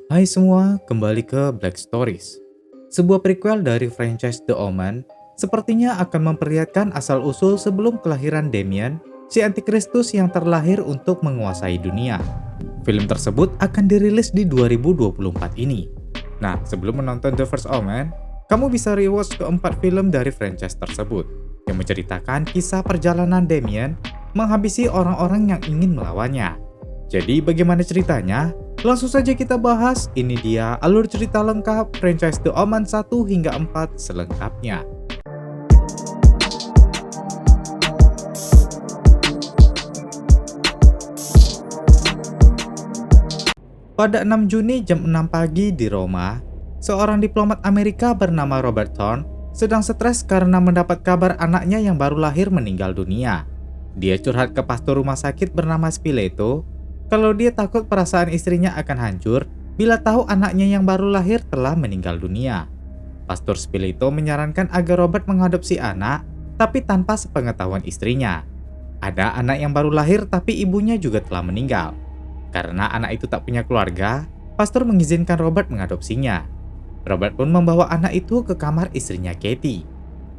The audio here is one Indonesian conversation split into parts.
Hai semua, kembali ke Black Stories. Sebuah prequel dari franchise The Omen sepertinya akan memperlihatkan asal-usul sebelum kelahiran Damien, si antikristus yang terlahir untuk menguasai dunia. Film tersebut akan dirilis di 2024 ini. Nah, sebelum menonton The First Omen, kamu bisa rewatch keempat film dari franchise tersebut yang menceritakan kisah perjalanan Damien menghabisi orang-orang yang ingin melawannya. Jadi bagaimana ceritanya? Langsung saja kita bahas, ini dia alur cerita lengkap franchise The Omen 1 hingga 4 selengkapnya. Pada 6 Juni jam 6 pagi di Roma, seorang diplomat Amerika bernama Robert Thorne sedang stres karena mendapat kabar anaknya yang baru lahir meninggal dunia. Dia curhat ke pastor rumah sakit bernama Spileto kalau dia takut perasaan istrinya akan hancur bila tahu anaknya yang baru lahir telah meninggal dunia. Pastor Spileto menyarankan agar Robert mengadopsi anak, tapi tanpa sepengetahuan istrinya. Ada anak yang baru lahir tapi ibunya juga telah meninggal. Karena anak itu tak punya keluarga, pastor mengizinkan Robert mengadopsinya. Robert pun membawa anak itu ke kamar istrinya Katie.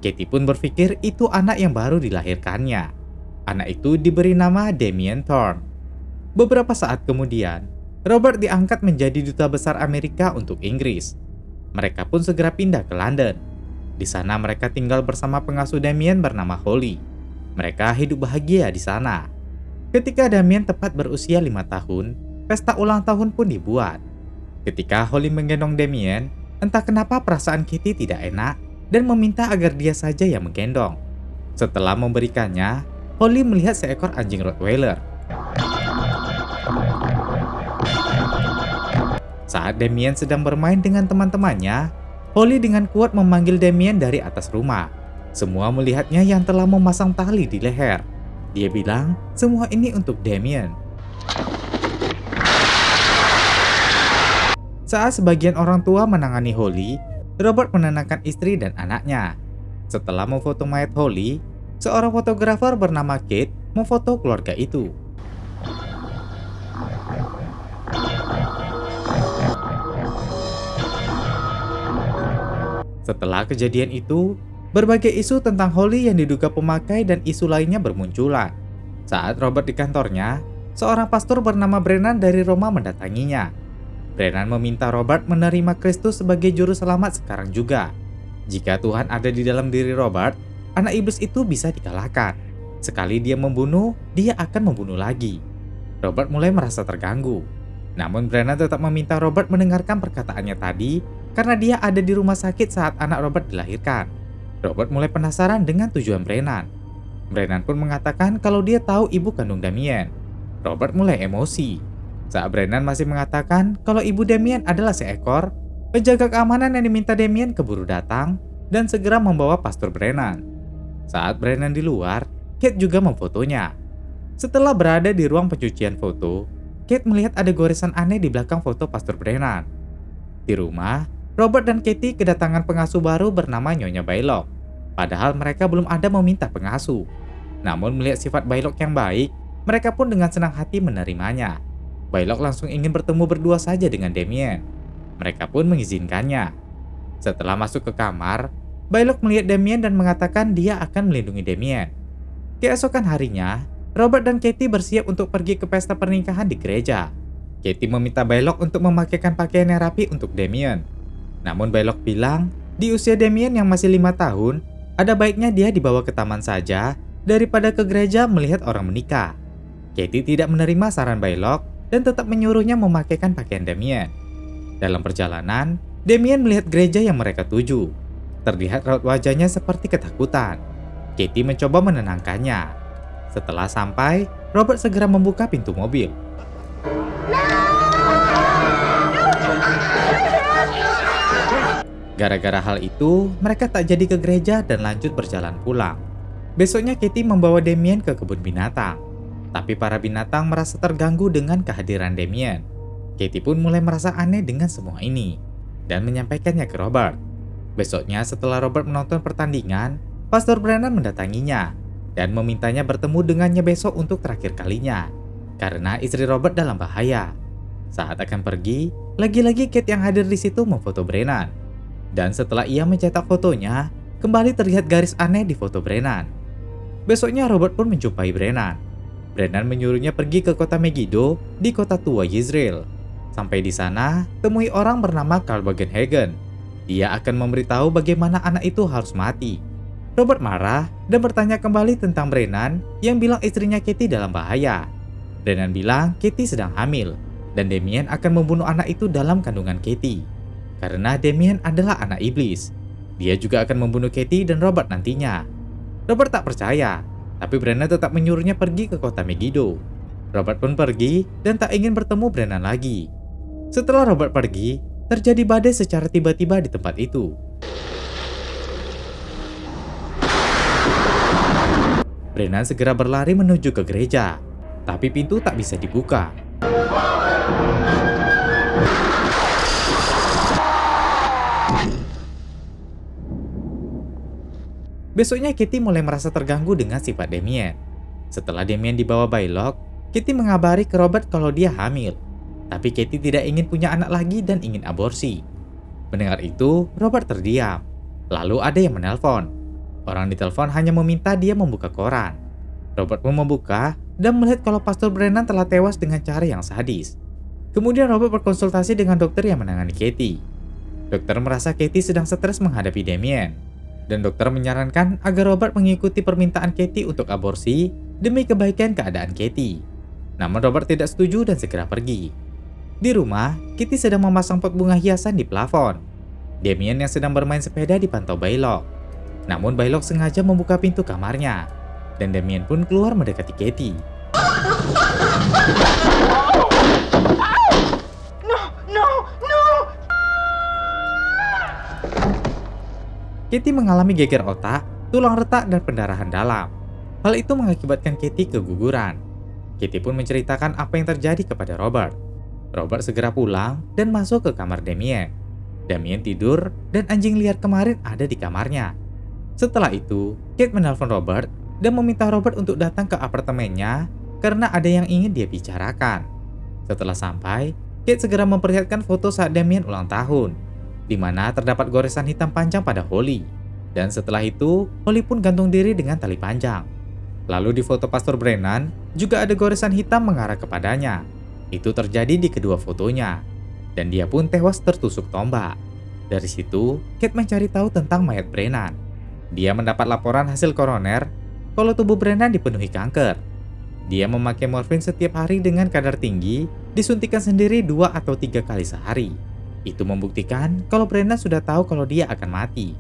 Katie pun berpikir itu anak yang baru dilahirkannya. Anak itu diberi nama Damien Thorne. Beberapa saat kemudian, Robert diangkat menjadi duta besar Amerika untuk Inggris. Mereka pun segera pindah ke London. Di sana mereka tinggal bersama pengasuh Damien bernama Holly. Mereka hidup bahagia di sana. Ketika Damien tepat berusia 5 tahun, pesta ulang tahun pun dibuat. Ketika Holly menggendong Damien, entah kenapa perasaan Kitty tidak enak dan meminta agar dia saja yang menggendong. Setelah memberikannya, Holly melihat seekor anjing Rottweiler. Saat Damien sedang bermain dengan teman-temannya, Holly dengan kuat memanggil Damien dari atas rumah. Semua melihatnya yang telah memasang tali di leher. Dia bilang, semua ini untuk Damien. Saat sebagian orang tua menangani Holly, Robert menenangkan istri dan anaknya. Setelah memfoto mayat Holly, seorang fotografer bernama Kate memfoto keluarga itu. Setelah kejadian itu, berbagai isu tentang Holly yang diduga pemakai dan isu lainnya bermunculan. Saat Robert di kantornya, seorang pastor bernama Brennan dari Roma mendatanginya. Brennan meminta Robert menerima Kristus sebagai juru selamat sekarang juga. Jika Tuhan ada di dalam diri Robert, anak iblis itu bisa dikalahkan. Sekali dia membunuh, dia akan membunuh lagi. Robert mulai merasa terganggu. Namun Brennan tetap meminta Robert mendengarkan perkataannya tadi karena dia ada di rumah sakit saat anak Robert dilahirkan. Robert mulai penasaran dengan tujuan Brennan. Brennan pun mengatakan kalau dia tahu ibu kandung Damien. Robert mulai emosi. Saat Brennan masih mengatakan kalau ibu Damien adalah seekor, penjaga keamanan yang diminta Damien keburu datang dan segera membawa pastor Brennan. Saat Brennan di luar, Kate juga memfotonya. Setelah berada di ruang pencucian foto, Kate melihat ada goresan aneh di belakang foto pastor Brennan. Di rumah, Robert dan Katie kedatangan pengasuh baru bernama Nyonya Baylock. Padahal mereka belum ada meminta pengasuh. Namun melihat sifat Baylock yang baik, mereka pun dengan senang hati menerimanya. Baylock langsung ingin bertemu berdua saja dengan Damien. Mereka pun mengizinkannya. Setelah masuk ke kamar, Baylock melihat Damien dan mengatakan dia akan melindungi Damien. Keesokan harinya, Robert dan Katie bersiap untuk pergi ke pesta pernikahan di gereja. Katie meminta Baylock untuk memakaikan pakaian yang rapi untuk Damien. Namun Baylock bilang, di usia Damien yang masih 5 tahun, ada baiknya dia dibawa ke taman saja daripada ke gereja melihat orang menikah. Katie tidak menerima saran Baylock dan tetap menyuruhnya memakaikan pakaian Damien. Dalam perjalanan, Damien melihat gereja yang mereka tuju. Terlihat raut wajahnya seperti ketakutan. Katie mencoba menenangkannya. Setelah sampai, Robert segera membuka pintu mobil. Gara-gara hal itu, mereka tak jadi ke gereja dan lanjut berjalan pulang. Besoknya Katie membawa Damien ke kebun binatang. Tapi para binatang merasa terganggu dengan kehadiran Damien. Katie pun mulai merasa aneh dengan semua ini dan menyampaikannya ke Robert. Besoknya setelah Robert menonton pertandingan, Pastor Brennan mendatanginya dan memintanya bertemu dengannya besok untuk terakhir kalinya karena istri Robert dalam bahaya. Saat akan pergi, lagi-lagi Kate yang hadir di situ memfoto Brennan. Dan setelah ia mencetak fotonya, kembali terlihat garis aneh di foto Brennan. Besoknya Robert pun menjumpai Brennan. Brennan menyuruhnya pergi ke kota Megiddo di kota tua Yisrael. Sampai di sana, temui orang bernama Carl Bugenhagen. Dia akan memberitahu bagaimana anak itu harus mati. Robert marah dan bertanya kembali tentang Brennan yang bilang istrinya Katie dalam bahaya. Brennan bilang Katie sedang hamil dan Damien akan membunuh anak itu dalam kandungan Katie. Karena Damien adalah anak iblis. Dia juga akan membunuh Katie dan Robert nantinya. Robert tak percaya, tapi Brennan tetap menyuruhnya pergi ke kota Megiddo. Robert pun pergi dan tak ingin bertemu Brennan lagi. Setelah Robert pergi, terjadi badai secara tiba-tiba di tempat itu. Brennan segera berlari menuju ke gereja, tapi pintu tak bisa dibuka. Besoknya Katie mulai merasa terganggu dengan sifat Damien. Setelah Damien dibawa Bylock, Katie mengabari ke Robert kalau dia hamil. Tapi Katie tidak ingin punya anak lagi dan ingin aborsi. Mendengar itu, Robert terdiam. Lalu ada yang menelpon. Orang di telepon hanya meminta dia membuka koran. Robert pun membuka dan melihat kalau Pastor Brennan telah tewas dengan cara yang sadis. Kemudian Robert berkonsultasi dengan dokter yang menangani Katie. Dokter merasa Katie sedang stres menghadapi Damien. Dan dokter menyarankan agar Robert mengikuti permintaan Katie untuk aborsi demi kebaikan keadaan Katie. Namun Robert tidak setuju dan segera pergi. Di rumah, Katie sedang memasang pot bunga hiasan di plafon. Damien yang sedang bermain sepeda dipantau Bylock. Namun Bylock sengaja membuka pintu kamarnya, dan Damien pun keluar mendekati Katie. No! Katie mengalami geger otak, tulang retak, dan pendarahan dalam. Hal itu mengakibatkan Katie keguguran. Katie pun menceritakan apa yang terjadi kepada Robert. Robert segera pulang dan masuk ke kamar Damien. Damien tidur dan anjing liar kemarin ada di kamarnya. Setelah itu, Kate menelpon Robert dan meminta Robert untuk datang ke apartemennya karena ada yang ingin dia bicarakan. Setelah sampai, Kate segera memperlihatkan foto saat Damien ulang tahun, di mana terdapat goresan hitam panjang pada Holly. Dan setelah itu, Holly pun gantung diri dengan tali panjang. Lalu di foto Pastor Brennan, juga ada goresan hitam mengarah kepadanya. Itu terjadi di kedua fotonya. Dan dia pun tewas tertusuk tombak. Dari situ, Kate mencari tahu tentang mayat Brennan. Dia mendapat laporan hasil koroner kalau tubuh Brennan dipenuhi kanker. Dia memakai morfin setiap hari dengan kadar tinggi, disuntikan sendiri 2 atau 3 kali sehari. Itu membuktikan kalau Brennan sudah tahu kalau dia akan mati.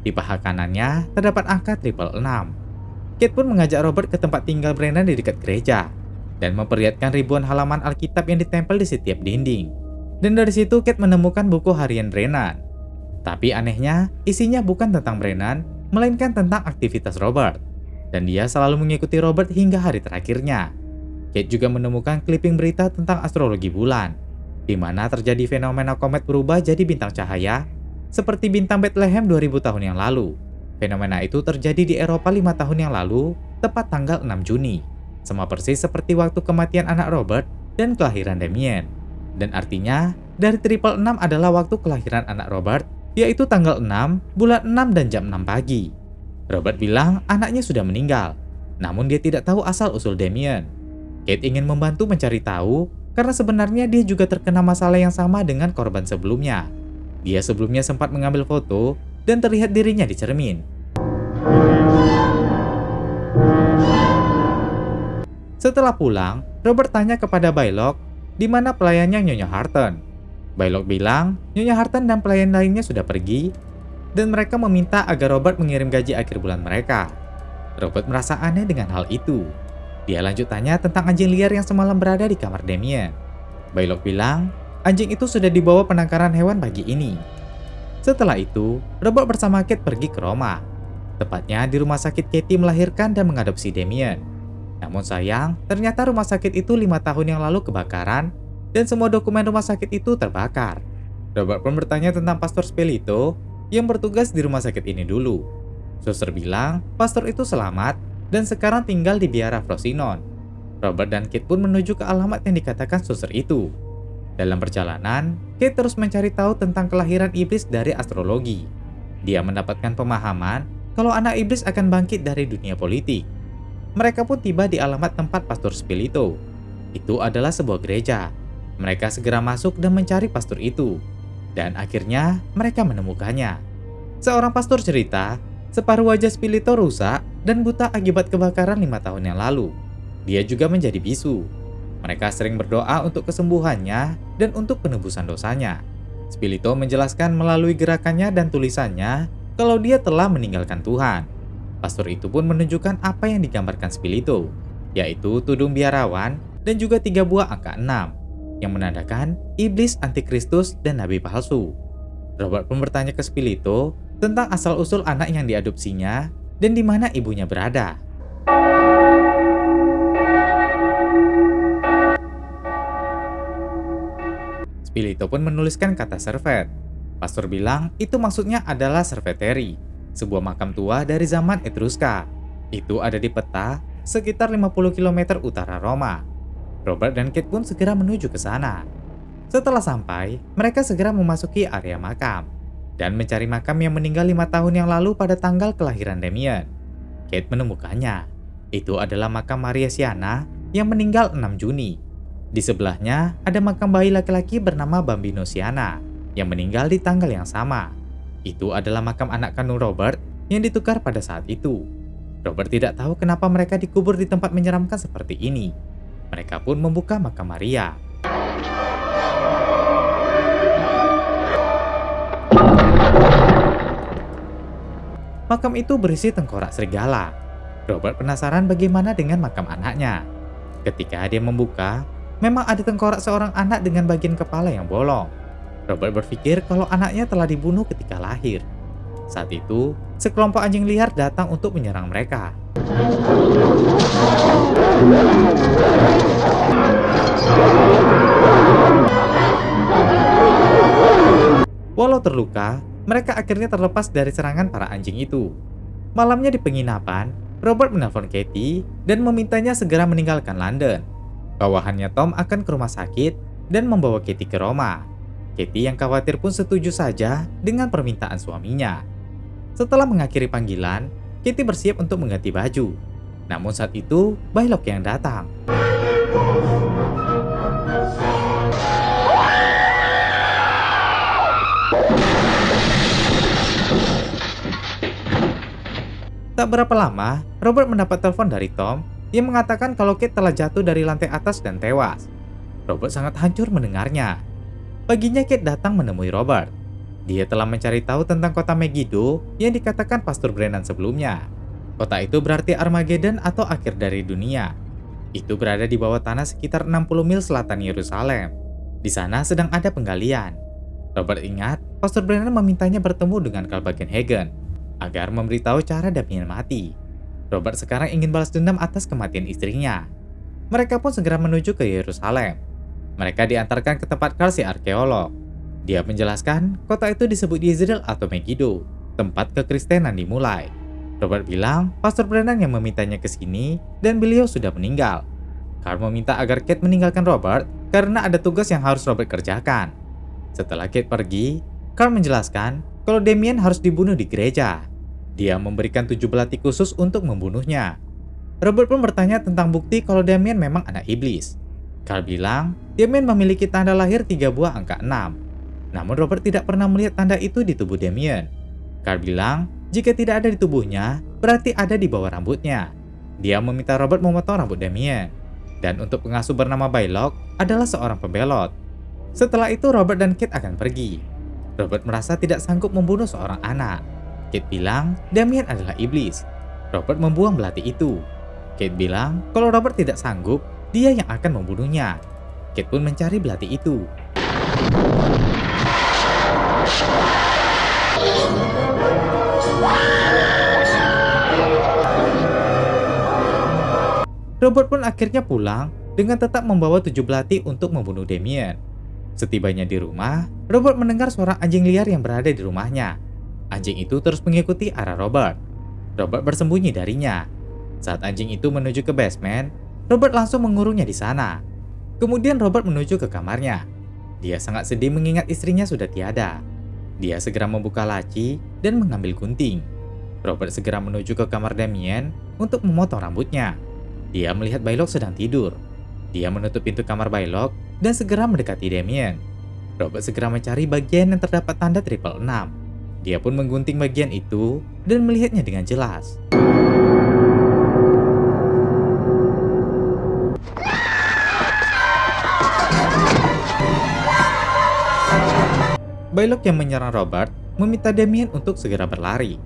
Di paha kanannya terdapat angka 666. Kate pun mengajak Robert ke tempat tinggal Brennan di dekat gereja dan memperlihatkan ribuan halaman Alkitab yang ditempel di setiap dinding. Dan dari situ Kate menemukan buku harian Brennan. Tapi anehnya, isinya bukan tentang Brennan, melainkan tentang aktivitas Robert. Dan dia selalu mengikuti Robert hingga hari terakhirnya. Kate juga menemukan clipping berita tentang astrologi bulan, di mana terjadi fenomena komet berubah jadi bintang cahaya, seperti bintang Bethlehem 2000 tahun yang lalu. Fenomena itu terjadi di Eropa 5 tahun yang lalu, tepat tanggal 6 Juni. Sama persis seperti waktu kematian anak Robert dan kelahiran Damien. Dan artinya, dari 666 adalah waktu kelahiran anak Robert, yaitu tanggal 6, bulan 6 dan jam 6 pagi. Robert bilang anaknya sudah meninggal, namun dia tidak tahu asal-usul Damien. Kate ingin membantu mencari tahu, karena sebenarnya dia juga terkena masalah yang sama dengan korban sebelumnya. Dia sebelumnya sempat mengambil foto dan terlihat dirinya di cermin. Setelah pulang, Robert tanya kepada Bylock di mana pelayannya Nyonya Harton. Bylock bilang Nyonya Harton dan pelayan lainnya sudah pergi dan mereka meminta agar Robert mengirim gaji akhir bulan mereka. Robert merasa aneh dengan hal itu. Dia lanjut tanya tentang anjing liar yang semalam berada di kamar Damien. Bylock bilang anjing itu sudah dibawa penangkaran hewan pagi ini. Setelah itu, Robert bersama Kate pergi ke Roma. Tepatnya di rumah sakit Katie melahirkan dan mengadopsi Damien. Namun sayang, ternyata rumah sakit itu 5 tahun yang lalu kebakaran dan semua dokumen rumah sakit itu terbakar. Robert pun bertanya tentang Pastor Spelito yang bertugas di rumah sakit ini dulu. Suster bilang pastor itu selamat dan sekarang tinggal di Biara Frosinone. Robert dan Kate pun menuju ke alamat yang dikatakan suster itu. Dalam perjalanan, Kate terus mencari tahu tentang kelahiran iblis dari astrologi. Dia mendapatkan pemahaman kalau anak iblis akan bangkit dari dunia politik. Mereka pun tiba di alamat tempat Pastor Spilito. Itu adalah sebuah gereja. Mereka segera masuk dan mencari pastor itu. Dan akhirnya mereka menemukannya. Seorang pastor cerita, separuh wajah Spilito rusak dan buta akibat kebakaran 5 tahun yang lalu. Dia juga menjadi bisu. Mereka sering berdoa untuk kesembuhannya dan untuk penebusan dosanya. Spilito menjelaskan melalui gerakannya dan tulisannya kalau dia telah meninggalkan Tuhan. Pastor itu pun menunjukkan apa yang digambarkan Spilito, yaitu tudung biarawan dan juga 3 buah angka 6, yang menandakan iblis, antikristus, dan nabi palsu. Robert pun bertanya ke Spilito tentang asal-usul anak yang diadopsinya dan di mana ibunya berada. Spilito pun menuliskan kata servet. Pastor bilang itu maksudnya adalah Serveteri, sebuah makam tua dari zaman Etruska. Itu ada di peta sekitar 50 km utara Roma. Robert dan Kate pun segera menuju ke sana. Setelah sampai, mereka segera memasuki area makam dan mencari makam yang meninggal 5 tahun yang lalu pada tanggal kelahiran Damien. Kate menemukannya. Itu adalah makam Maria Siana yang meninggal 6 Juni. Di sebelahnya ada makam bayi laki-laki bernama Bambino Siana yang meninggal di tanggal yang sama. Itu adalah makam anak kandung Robert yang ditukar pada saat itu. Robert tidak tahu kenapa mereka dikubur di tempat menyeramkan seperti ini. Mereka pun membuka makam Maria. Makam itu berisi tengkorak serigala. Robert penasaran bagaimana dengan makam anaknya. Ketika dia membuka, memang ada tengkorak seorang anak dengan bagian kepala yang bolong. Robert berpikir kalau anaknya telah dibunuh ketika lahir. Saat itu, sekelompok anjing liar datang untuk menyerang mereka. Walau terluka, mereka akhirnya terlepas dari serangan para anjing itu. Malamnya di penginapan, Robert menelpon Katie dan memintanya segera meninggalkan London. Bawahannya Tom akan ke rumah sakit dan membawa Katie ke Roma. Katie yang khawatir pun setuju saja dengan permintaan suaminya. Setelah mengakhiri panggilan, Katie bersiap untuk mengganti baju. Namun saat itu, Bailok yang datang. Tak berapa lama, Robert mendapat telepon dari Tom yang mengatakan kalau Kate telah jatuh dari lantai atas dan tewas. Robert sangat hancur mendengarnya. Paginya Kate datang menemui Robert. Dia telah mencari tahu tentang kota Megiddo yang dikatakan Pastor Brennan sebelumnya. Kota itu berarti Armageddon atau akhir dari dunia. Itu berada di bawah tanah sekitar 60 mil selatan Yerusalem. Di sana sedang ada penggalian. Robert ingat, Pastor Brennan memintanya bertemu dengan Carl Bugenhagen agar memberitahu cara Damien mati. Robert sekarang ingin balas dendam atas kematian istrinya. Mereka pun segera menuju ke Yerusalem. Mereka diantarkan ke tempat Carl si arkeolog. Dia menjelaskan kota itu disebut Yezreel atau Megiddo, tempat kekristenan dimulai. Robert bilang Pastor Brennan yang memintanya ke sini dan beliau sudah meninggal. Carl meminta agar Kate meninggalkan Robert karena ada tugas yang harus Robert kerjakan. Setelah Kate pergi, Carl menjelaskan kalau Damien harus dibunuh di gereja. Dia memberikan 7 belati khusus untuk membunuhnya. Robert pun bertanya tentang bukti kalau Damien memang anak iblis. Carl bilang Damien memiliki tanda lahir 3 buah angka 6. Namun Robert tidak pernah melihat tanda itu di tubuh Damien. Carl bilang jika tidak ada di tubuhnya, berarti ada di bawah rambutnya. Dia meminta Robert memotong rambut Damien. Dan untuk pengasuh bernama Bailok adalah seorang pembelot. Setelah itu Robert dan Kate akan pergi. Robert merasa tidak sanggup membunuh seorang anak. Kate bilang Damien adalah iblis. Robert membuang belati itu. Kate bilang kalau Robert tidak sanggup, dia yang akan membunuhnya. Kate pun mencari belati itu. Robert pun akhirnya pulang dengan tetap membawa 7 belati untuk membunuh Damien. Setibanya di rumah, Robert mendengar suara anjing liar yang berada di rumahnya. Anjing itu terus mengikuti arah Robert. Robert bersembunyi darinya. Saat anjing itu menuju ke basement, Robert langsung mengurungnya di sana. Kemudian Robert menuju ke kamarnya. Dia sangat sedih mengingat istrinya sudah tiada. Dia segera membuka laci dan mengambil gunting. Robert segera menuju ke kamar Damien untuk memotong rambutnya. Dia melihat Baylock sedang tidur. Dia menutup pintu kamar Baylock dan segera mendekati Damien. Robert segera mencari bagian yang terdapat tanda 666. Dia pun menggunting bagian itu dan melihatnya dengan jelas. Baylock yang menyerang Robert meminta Damien untuk segera berlari.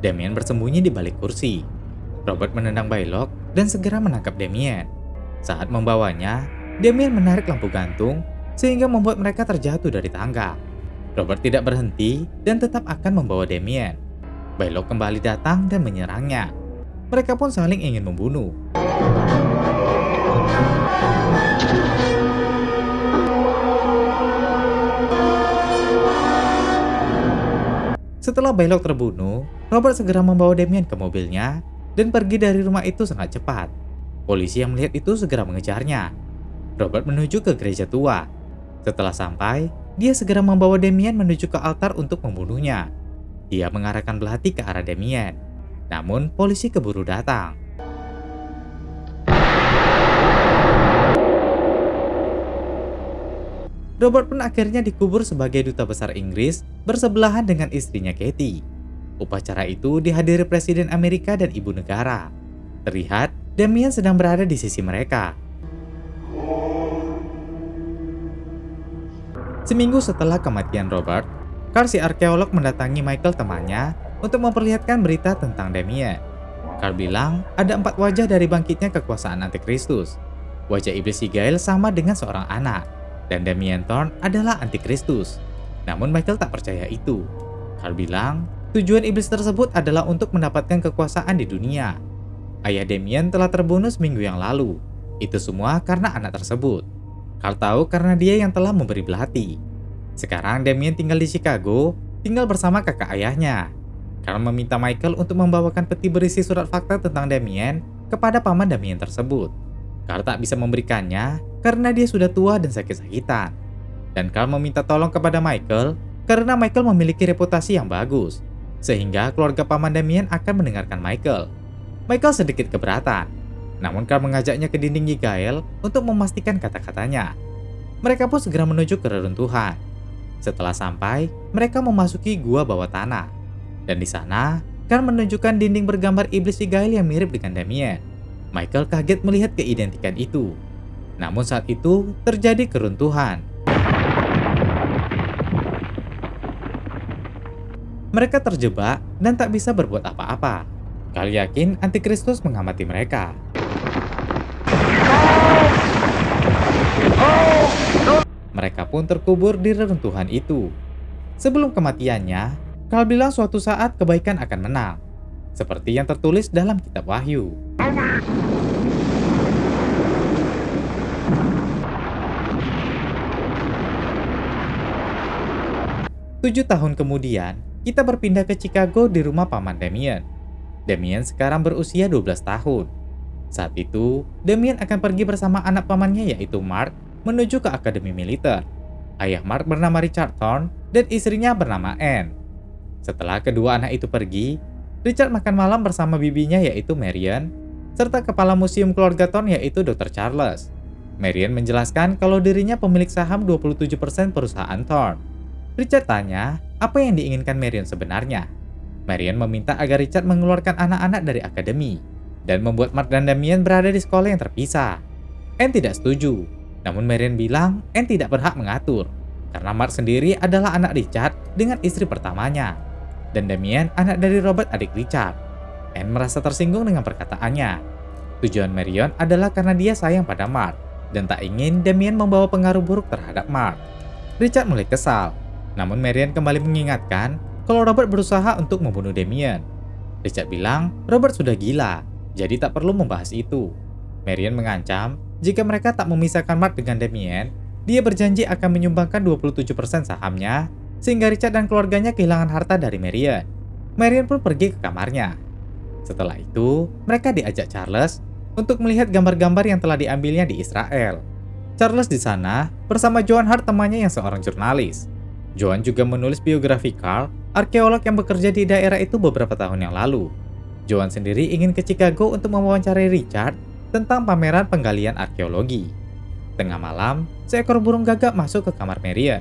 Damien bersembunyi di balik kursi. Robert menendang Baylock dan segera menangkap Damien. Saat membawanya, Damien menarik lampu gantung sehingga membuat mereka terjatuh dari tangga. Robert tidak berhenti dan tetap akan membawa Damien. Baylock kembali datang dan menyerangnya. Mereka pun saling ingin membunuh. Setelah Baylock terbunuh, Robert segera membawa Damien ke mobilnya dan pergi dari rumah itu sangat cepat. Polisi yang melihat itu segera mengejarnya. Robert menuju ke gereja tua. Setelah sampai, dia segera membawa Damien menuju ke altar untuk membunuhnya. Dia mengarahkan belati ke arah Damien. Namun, polisi keburu datang. Robert pun akhirnya dikubur sebagai duta besar Inggris bersebelahan dengan istrinya Katie. Upacara itu dihadiri Presiden Amerika dan Ibu Negara. Terlihat, Damien sedang berada di sisi mereka. Seminggu setelah kematian Robert, Carl si arkeolog mendatangi Michael temannya untuk memperlihatkan berita tentang Damien. Carl bilang ada 4 wajah dari bangkitnya kekuasaan Antikristus. Wajah iblis Sigael sama dengan seorang anak, dan Damien Thorn adalah Antikristus. Namun Michael tak percaya itu. Carl bilang, tujuan iblis tersebut adalah untuk mendapatkan kekuasaan di dunia. Ayah Damien telah terbunuh seminggu yang lalu. Itu semua karena anak tersebut. Carl tahu karena dia yang telah memberi belati. Sekarang Damien tinggal di Chicago, tinggal bersama kakak ayahnya. Carl meminta Michael untuk membawakan peti berisi surat fakta tentang Damien kepada paman Damien tersebut. Carl tak bisa memberikannya karena dia sudah tua dan sakit-sakitan. Dan Carl meminta tolong kepada Michael karena Michael memiliki reputasi yang bagus, sehingga keluarga paman Damien akan mendengarkan Michael. Michael sedikit keberatan, namun Carl mengajaknya ke dinding Yigael untuk memastikan kata-katanya. Mereka pun segera menuju ke reruntuhan. Setelah sampai, mereka memasuki gua bawah tanah. Dan di sana, Carl menunjukkan dinding bergambar iblis Yigael yang mirip dengan Damien. Michael kaget melihat keidentikan itu. Namun saat itu, terjadi keruntuhan. Mereka terjebak dan tak bisa berbuat apa-apa. Carl yakin Antikristus mengamati mereka. Mereka pun terkubur di reruntuhan itu. Sebelum kematiannya, Carl bilang suatu saat kebaikan akan menang, seperti yang tertulis dalam kitab Wahyu. 7 tahun kemudian, kita berpindah ke Chicago di rumah paman Damien. Damien sekarang berusia 12 tahun. Saat itu, Damien akan pergi bersama anak pamannya yaitu Mark menuju ke akademi militer. Ayah Mark bernama Richard Thorn dan istrinya bernama Anne. Setelah kedua anak itu pergi, Richard makan malam bersama bibinya yaitu Marion, serta kepala museum keluarga Thorn yaitu Dr. Charles. Marion menjelaskan kalau dirinya pemilik saham 27% perusahaan Thorn. Richard tanya, apa yang diinginkan Marion sebenarnya? Marion meminta agar Richard mengeluarkan anak-anak dari akademi dan membuat Mark dan Damien berada di sekolah yang terpisah. Anne tidak setuju, namun Marion bilang Anne tidak berhak mengatur, karena Mark sendiri adalah anak Richard dengan istri pertamanya, dan Damien anak dari Robert adik Richard. Anne merasa tersinggung dengan perkataannya. Tujuan Marion adalah karena dia sayang pada Mark, dan tak ingin Damien membawa pengaruh buruk terhadap Mark. Richard mulai kesal, namun Marion kembali mengingatkan kalau Robert berusaha untuk membunuh Damien. Richard bilang Robert sudah gila, jadi tak perlu membahas itu. Marion mengancam jika mereka tak memisahkan Mark dengan Damien, dia berjanji akan menyumbangkan 27% sahamnya, sehingga Richard dan keluarganya kehilangan harta dari Marion. Marion pun pergi ke kamarnya. Setelah itu, mereka diajak Charles untuk melihat gambar-gambar yang telah diambilnya di Israel. Charles di sana bersama Joan Hart temannya yang seorang jurnalis. Joan juga menulis biografi Carl, arkeolog yang bekerja di daerah itu beberapa tahun yang lalu. Joan sendiri ingin ke Chicago untuk mewawancarai Richard tentang pameran penggalian arkeologi. Tengah malam, seekor burung gagak masuk ke kamar Marian.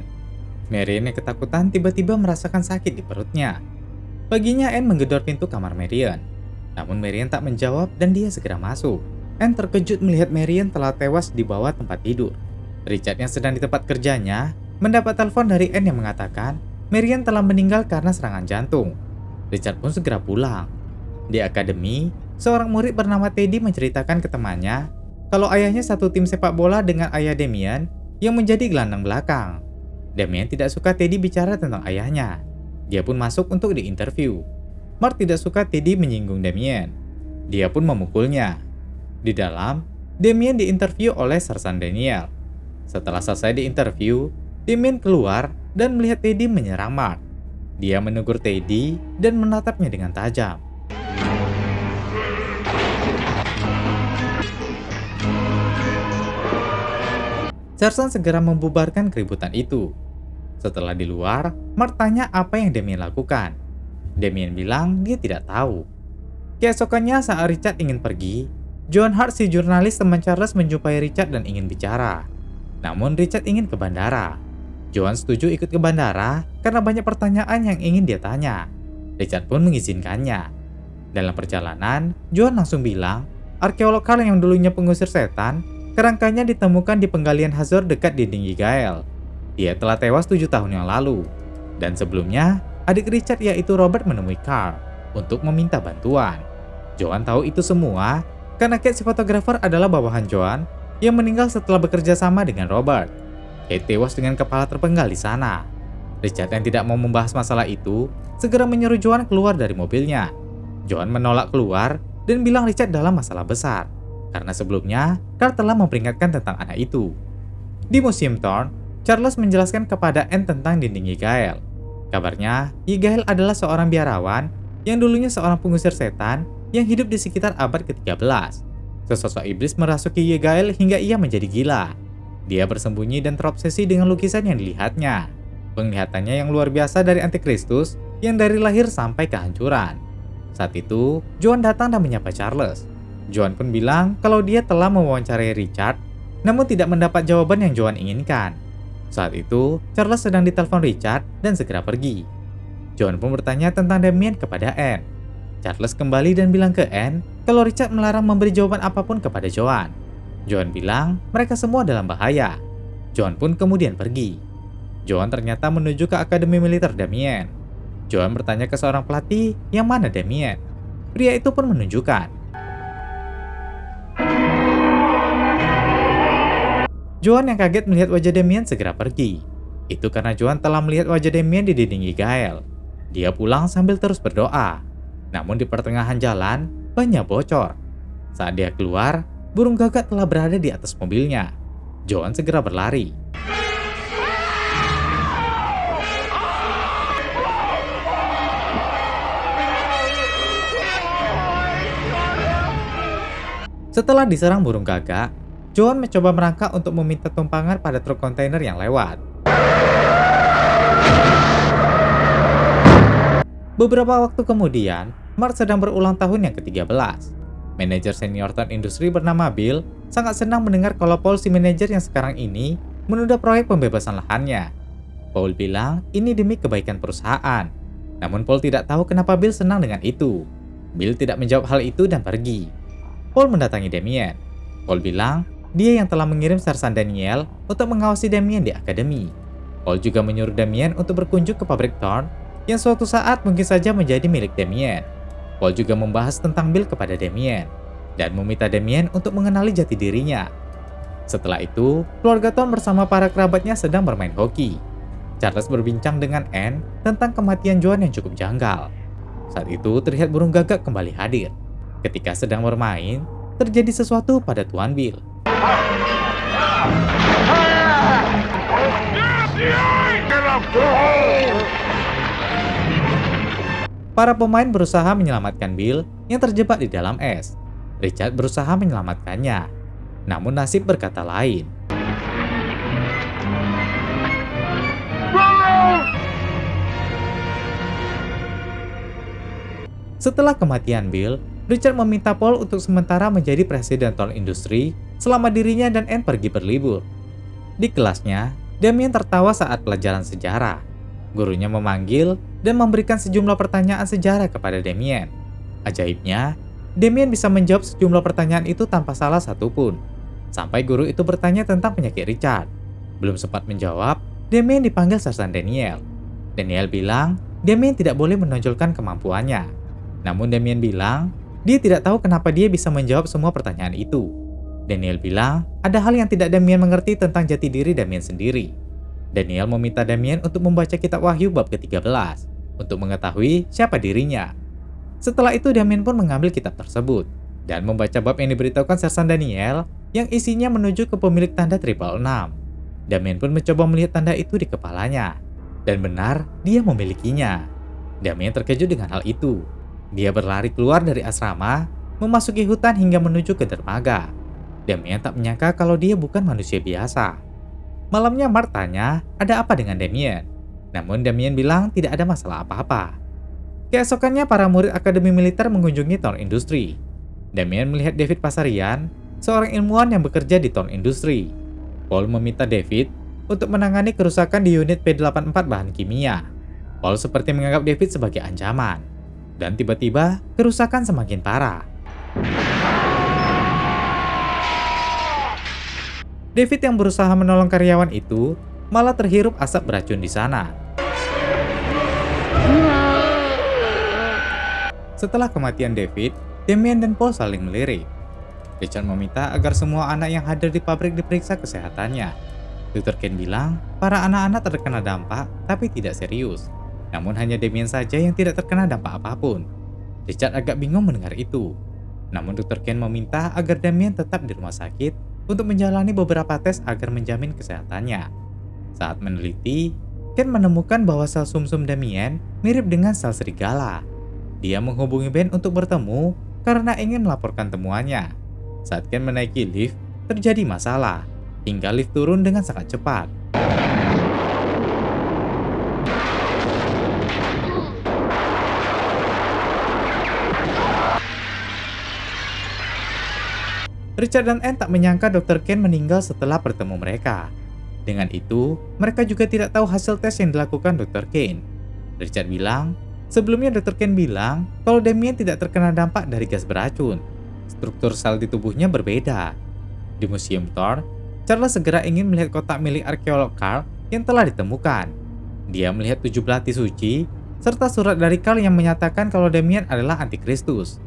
Marian yang ketakutan tiba-tiba merasakan sakit di perutnya. Paginya Anne menggedor pintu kamar Marian. Namun Marian tak menjawab dan dia segera masuk. Anne terkejut melihat Marian telah tewas di bawah tempat tidur. Richard yang sedang di tempat kerjanya mendapat telepon dari Anne yang mengatakan Marian telah meninggal karena serangan jantung. Richard pun segera pulang. Di akademi, seorang murid bernama Teddy menceritakan ke temannya kalau ayahnya satu tim sepak bola dengan ayah Damien yang menjadi gelandang belakang. Damien tidak suka Teddy bicara tentang ayahnya. Dia pun masuk untuk diinterview. Mark tidak suka Teddy menyinggung Damien. Dia pun memukulnya. Di dalam, Damien diinterview oleh Sersan Daniel. Setelah selesai diinterview, Damien keluar dan melihat Teddy menyerang Mark. Dia menegur Teddy dan menatapnya dengan tajam. Sersan segera membubarkan keributan itu. Setelah di luar, Mark tanya apa yang Damien lakukan. Damien bilang dia tidak tahu. Keesokannya saat Richard ingin pergi, Joan Hart si jurnalis teman Charles menjumpai Richard dan ingin bicara. Namun Richard ingin ke bandara. Joan setuju ikut ke bandara karena banyak pertanyaan yang ingin dia tanya. Richard pun mengizinkannya. Dalam perjalanan, Joan langsung bilang, arkeolog Carl yang dulunya pengusir setan, kerangkanya ditemukan di penggalian Hazor dekat dinding Yigael. Dia telah tewas 7 tahun yang lalu. Dan sebelumnya, adik Richard yaitu Robert menemui Carl untuk meminta bantuan. Joan tahu itu semua karena Kate si fotografer adalah bawahan Joan yang meninggal setelah bekerja sama dengan Robert. Kate tewas dengan kepala terpenggal di sana. Richard yang tidak mau membahas masalah itu segera menyuruh Joan keluar dari mobilnya. Joan menolak keluar dan bilang Richard dalam masalah besar karena sebelumnya Carl telah memperingatkan tentang anak itu. Di Museum Thorn, Charles menjelaskan kepada Anne tentang dinding Yigael. Kabarnya, Yigael adalah seorang biarawan yang dulunya seorang pengusir setan yang hidup di sekitar abad ke-13. Sesosok iblis merasuki Yigael hingga ia menjadi gila. Dia bersembunyi dan terobsesi dengan lukisan yang dilihatnya. Penglihatannya yang luar biasa dari Antikristus yang dari lahir sampai kehancuran. Saat itu, Joan datang dan menyapa Charles. Joan pun bilang kalau dia telah mewawancarai Richard, namun tidak mendapat jawaban yang Joan inginkan. Saat itu, Charles sedang ditelepon Richard dan segera pergi. Joan pun bertanya tentang Damien kepada Anne. Charles kembali dan bilang ke Anne kalau Richard melarang memberi jawaban apapun kepada Joan. Joan bilang mereka semua dalam bahaya. Joan pun kemudian pergi. Joan ternyata menuju ke Akademi Militer Damien. Joan bertanya ke seorang pelatih yang mana Damien. Pria itu pun menunjukkan. Joan yang kaget melihat wajah Damien segera pergi. Itu karena Joan telah melihat wajah Damien di dinding Yigael. Dia pulang sambil terus berdoa. Namun di pertengahan jalan, bannya bocor. Saat dia keluar, burung gagak telah berada di atas mobilnya. Joan segera berlari. Setelah diserang burung gagak, Joan mencoba merangkak untuk meminta tumpangan pada truk kontainer yang lewat. Beberapa waktu kemudian, Mark sedang berulang tahun yang ke-13. Manajer senior Thorn Industry bernama Bill sangat senang mendengar kalau Paul si manajer yang sekarang ini menunda proyek pembebasan lahannya. Paul bilang ini demi kebaikan perusahaan. Namun Paul tidak tahu kenapa Bill senang dengan itu. Bill tidak menjawab hal itu dan pergi. Paul mendatangi Damien. Paul bilang dia yang telah mengirim Sersan Daniel untuk mengawasi Damien di akademi. Paul juga menyuruh Damien untuk berkunjung ke pabrik Thorn yang suatu saat mungkin saja menjadi milik Damien. Paul juga membahas tentang Bill kepada Damien dan meminta Damien untuk mengenali jati dirinya. Setelah itu, keluarga Thorn bersama para kerabatnya sedang bermain hoki. Charles berbincang dengan Anne tentang kematian Joan yang cukup janggal. Saat itu terlihat burung gagak kembali hadir. Ketika sedang bermain, terjadi sesuatu pada Tuan Bill. Para pemain berusaha menyelamatkan Bill yang terjebak di dalam es. Richard berusaha menyelamatkannya. Namun nasib berkata lain. Setelah kematian Bill, Richard meminta Paul untuk sementara menjadi presiden Thorn Industry selama dirinya dan Anne pergi berlibur. Di kelasnya, Damien tertawa saat pelajaran sejarah. Gurunya memanggil dan memberikan sejumlah pertanyaan sejarah kepada Damien. Ajaibnya, Damien bisa menjawab sejumlah pertanyaan itu tanpa salah satupun. Sampai guru itu bertanya tentang penyakit Richard. Belum sempat menjawab, Damien dipanggil Sersan Daniel. Daniel bilang, Damien tidak boleh menonjolkan kemampuannya. Namun Damien bilang, dia tidak tahu kenapa dia bisa menjawab semua pertanyaan itu. Daniel bilang, ada hal yang tidak Damien mengerti tentang jati diri Damien sendiri. Daniel meminta Damien untuk membaca kitab Wahyu bab ke-13 untuk mengetahui siapa dirinya. Setelah itu Damien pun mengambil kitab tersebut dan membaca bab yang diberitahukan Sersan Daniel yang isinya menuju ke pemilik tanda 666. Damien pun mencoba melihat tanda itu di kepalanya, dan benar dia memilikinya. Damien terkejut dengan hal itu. Dia berlari keluar dari asrama, memasuki hutan hingga menuju ke dermaga. Damien tak menyangka kalau dia bukan manusia biasa. Malamnya Mark tanya ada apa dengan Damien. Namun Damien bilang tidak ada masalah apa-apa. Keesokannya para murid Akademi Militer mengunjungi Thorn Industry. Damien melihat David Pasarian, seorang ilmuwan yang bekerja di Thorn Industry. Paul meminta David untuk menangani kerusakan di unit P84 bahan kimia. Paul seperti menganggap David sebagai ancaman. Dan tiba-tiba kerusakan semakin parah. David yang berusaha menolong karyawan itu malah terhirup asap beracun di sana. Setelah kematian David, Damien dan Paul saling melirik. Richard meminta agar semua anak yang hadir di pabrik diperiksa kesehatannya. Dr. Kane bilang, para anak-anak terkena dampak tapi tidak serius. Namun hanya Damien saja yang tidak terkena dampak apapun. Richard agak bingung mendengar itu. Namun Dr. Kane meminta agar Damien tetap di rumah sakit untuk menjalani beberapa tes agar menjamin kesehatannya. Saat meneliti, Kane menemukan bahwa sel sumsum Damien mirip dengan sel serigala. Dia menghubungi Ben untuk bertemu karena ingin melaporkan temuannya. Saat Kane menaiki lift, terjadi masalah, hingga lift turun dengan sangat cepat. Richard dan Anne tak menyangka Dr. Kane meninggal setelah bertemu mereka. Dengan itu, mereka juga tidak tahu hasil tes yang dilakukan Dr. Kane. Richard bilang, sebelumnya Dr. Kane bilang kalau Damien tidak terkena dampak dari gas beracun. Struktur sel di tubuhnya berbeda. Di Museum Thorn, Charles segera ingin melihat kotak milik arkeolog Carl yang telah ditemukan. Dia melihat 7 belati suci, serta surat dari Carl yang menyatakan kalau Damien adalah antikristus.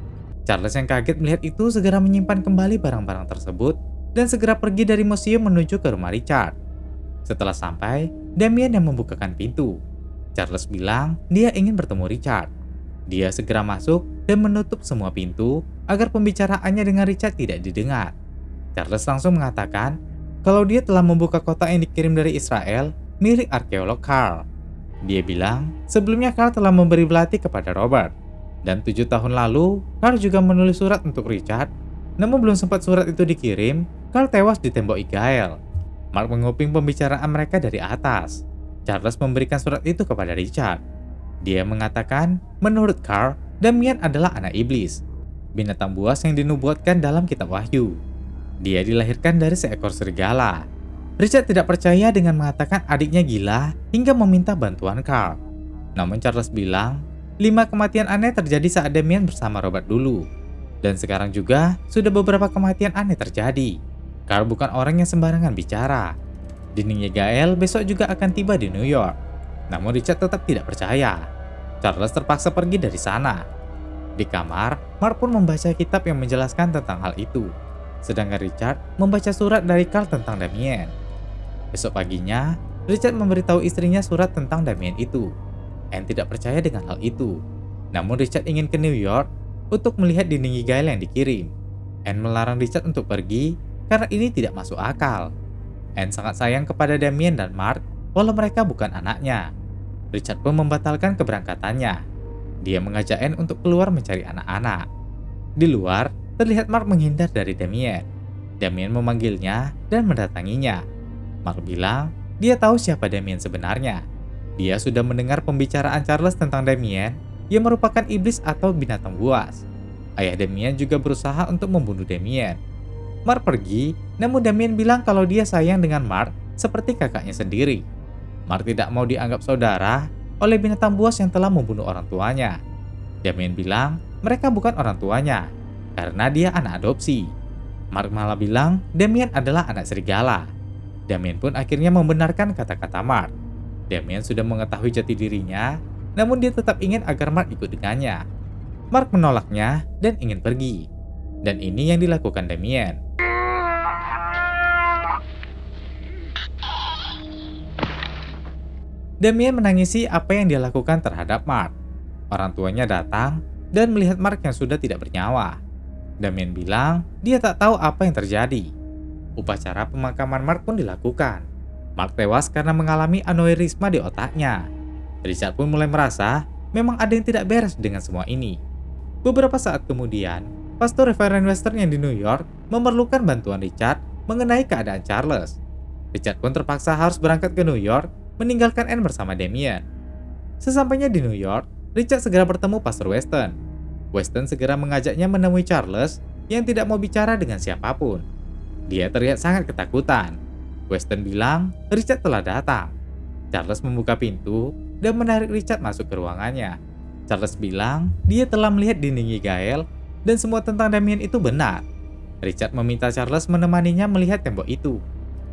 Charles yang kaget melihat itu segera menyimpan kembali barang-barang tersebut dan segera pergi dari museum menuju ke rumah Richard. Setelah sampai, Damien yang membukakan pintu. Charles bilang dia ingin bertemu Richard. Dia segera masuk dan menutup semua pintu agar pembicaraannya dengan Richard tidak didengar. Charles langsung mengatakan kalau dia telah membuka kotak yang dikirim dari Israel milik arkeolog Carl. Dia bilang sebelumnya Carl telah memberi belati kepada Robert. Dan 7 tahun lalu, Carl juga menulis surat untuk Richard. Namun belum sempat surat itu dikirim, Carl tewas di tembok Igael. Mark menguping pembicaraan mereka dari atas. Charles memberikan surat itu kepada Richard. Dia mengatakan, menurut Carl, Damien adalah anak iblis, binatang buas yang dinubuatkan dalam kitab Wahyu. Dia dilahirkan dari seekor serigala. Richard tidak percaya dengan mengatakan adiknya gila hingga meminta bantuan Carl. Namun Charles bilang, 5 kematian aneh terjadi saat Damien bersama Robert dulu. Dan sekarang juga sudah beberapa kematian aneh terjadi. Carl bukan orang yang sembarangan bicara. Dinding Yegael besok juga akan tiba di New York. Namun Richard tetap tidak percaya. Charles terpaksa pergi dari sana. Di kamar, Mark pun membaca kitab yang menjelaskan tentang hal itu. Sedangkan Richard membaca surat dari Carl tentang Damien. Besok paginya, Richard memberitahu istrinya surat tentang Damien itu. Anne tidak percaya dengan hal itu. Namun Richard ingin ke New York untuk melihat dinding Yigael yang dikirim. Anne melarang Richard untuk pergi karena ini tidak masuk akal. Anne sangat sayang kepada Damien dan Mark walau mereka bukan anaknya. Richard pun membatalkan keberangkatannya. Dia mengajak Anne untuk keluar mencari anak-anak. Di luar, terlihat Mark menghindar dari Damien. Damien memanggilnya dan mendatanginya. Mark bilang dia tahu siapa Damien sebenarnya. Dia sudah mendengar pembicaraan Charles tentang Damien yang merupakan iblis atau binatang buas. Ayah Damien juga berusaha untuk membunuh Damien. Mark pergi, namun Damien bilang kalau dia sayang dengan Mark seperti kakaknya sendiri. Mark tidak mau dianggap saudara oleh binatang buas yang telah membunuh orang tuanya. Damien bilang mereka bukan orang tuanya, karena dia anak adopsi. Mark malah bilang Damien adalah anak serigala. Damien pun akhirnya membenarkan kata-kata Mark. Damien sudah mengetahui jati dirinya, namun dia tetap ingin agar Mark ikut dengannya. Mark menolaknya dan ingin pergi. Dan ini yang dilakukan Damien. Damien menangisi apa yang dia lakukan terhadap Mark. Orang tuanya datang dan melihat Mark yang sudah tidak bernyawa. Damien bilang dia tak tahu apa yang terjadi. Upacara pemakaman Mark pun dilakukan. Mark tewas karena mengalami aneurisma di otaknya. Richard pun mulai merasa memang ada yang tidak beres dengan semua ini. Beberapa saat kemudian, pastor Reverend Western yang di New York memerlukan bantuan Richard mengenai keadaan Charles. Richard pun terpaksa harus berangkat ke New York, meninggalkan Anne bersama Damien. Sesampainya di New York, Richard segera bertemu pastor Weston. Weston segera mengajaknya menemui Charles yang tidak mau bicara dengan siapapun. Dia terlihat sangat ketakutan. Weston bilang Richard telah datang. Charles membuka pintu dan menarik Richard masuk ke ruangannya. Charles bilang dia telah melihat dinding Gael dan semua tentang Damien itu benar. Richard meminta Charles menemaninya melihat tembok itu.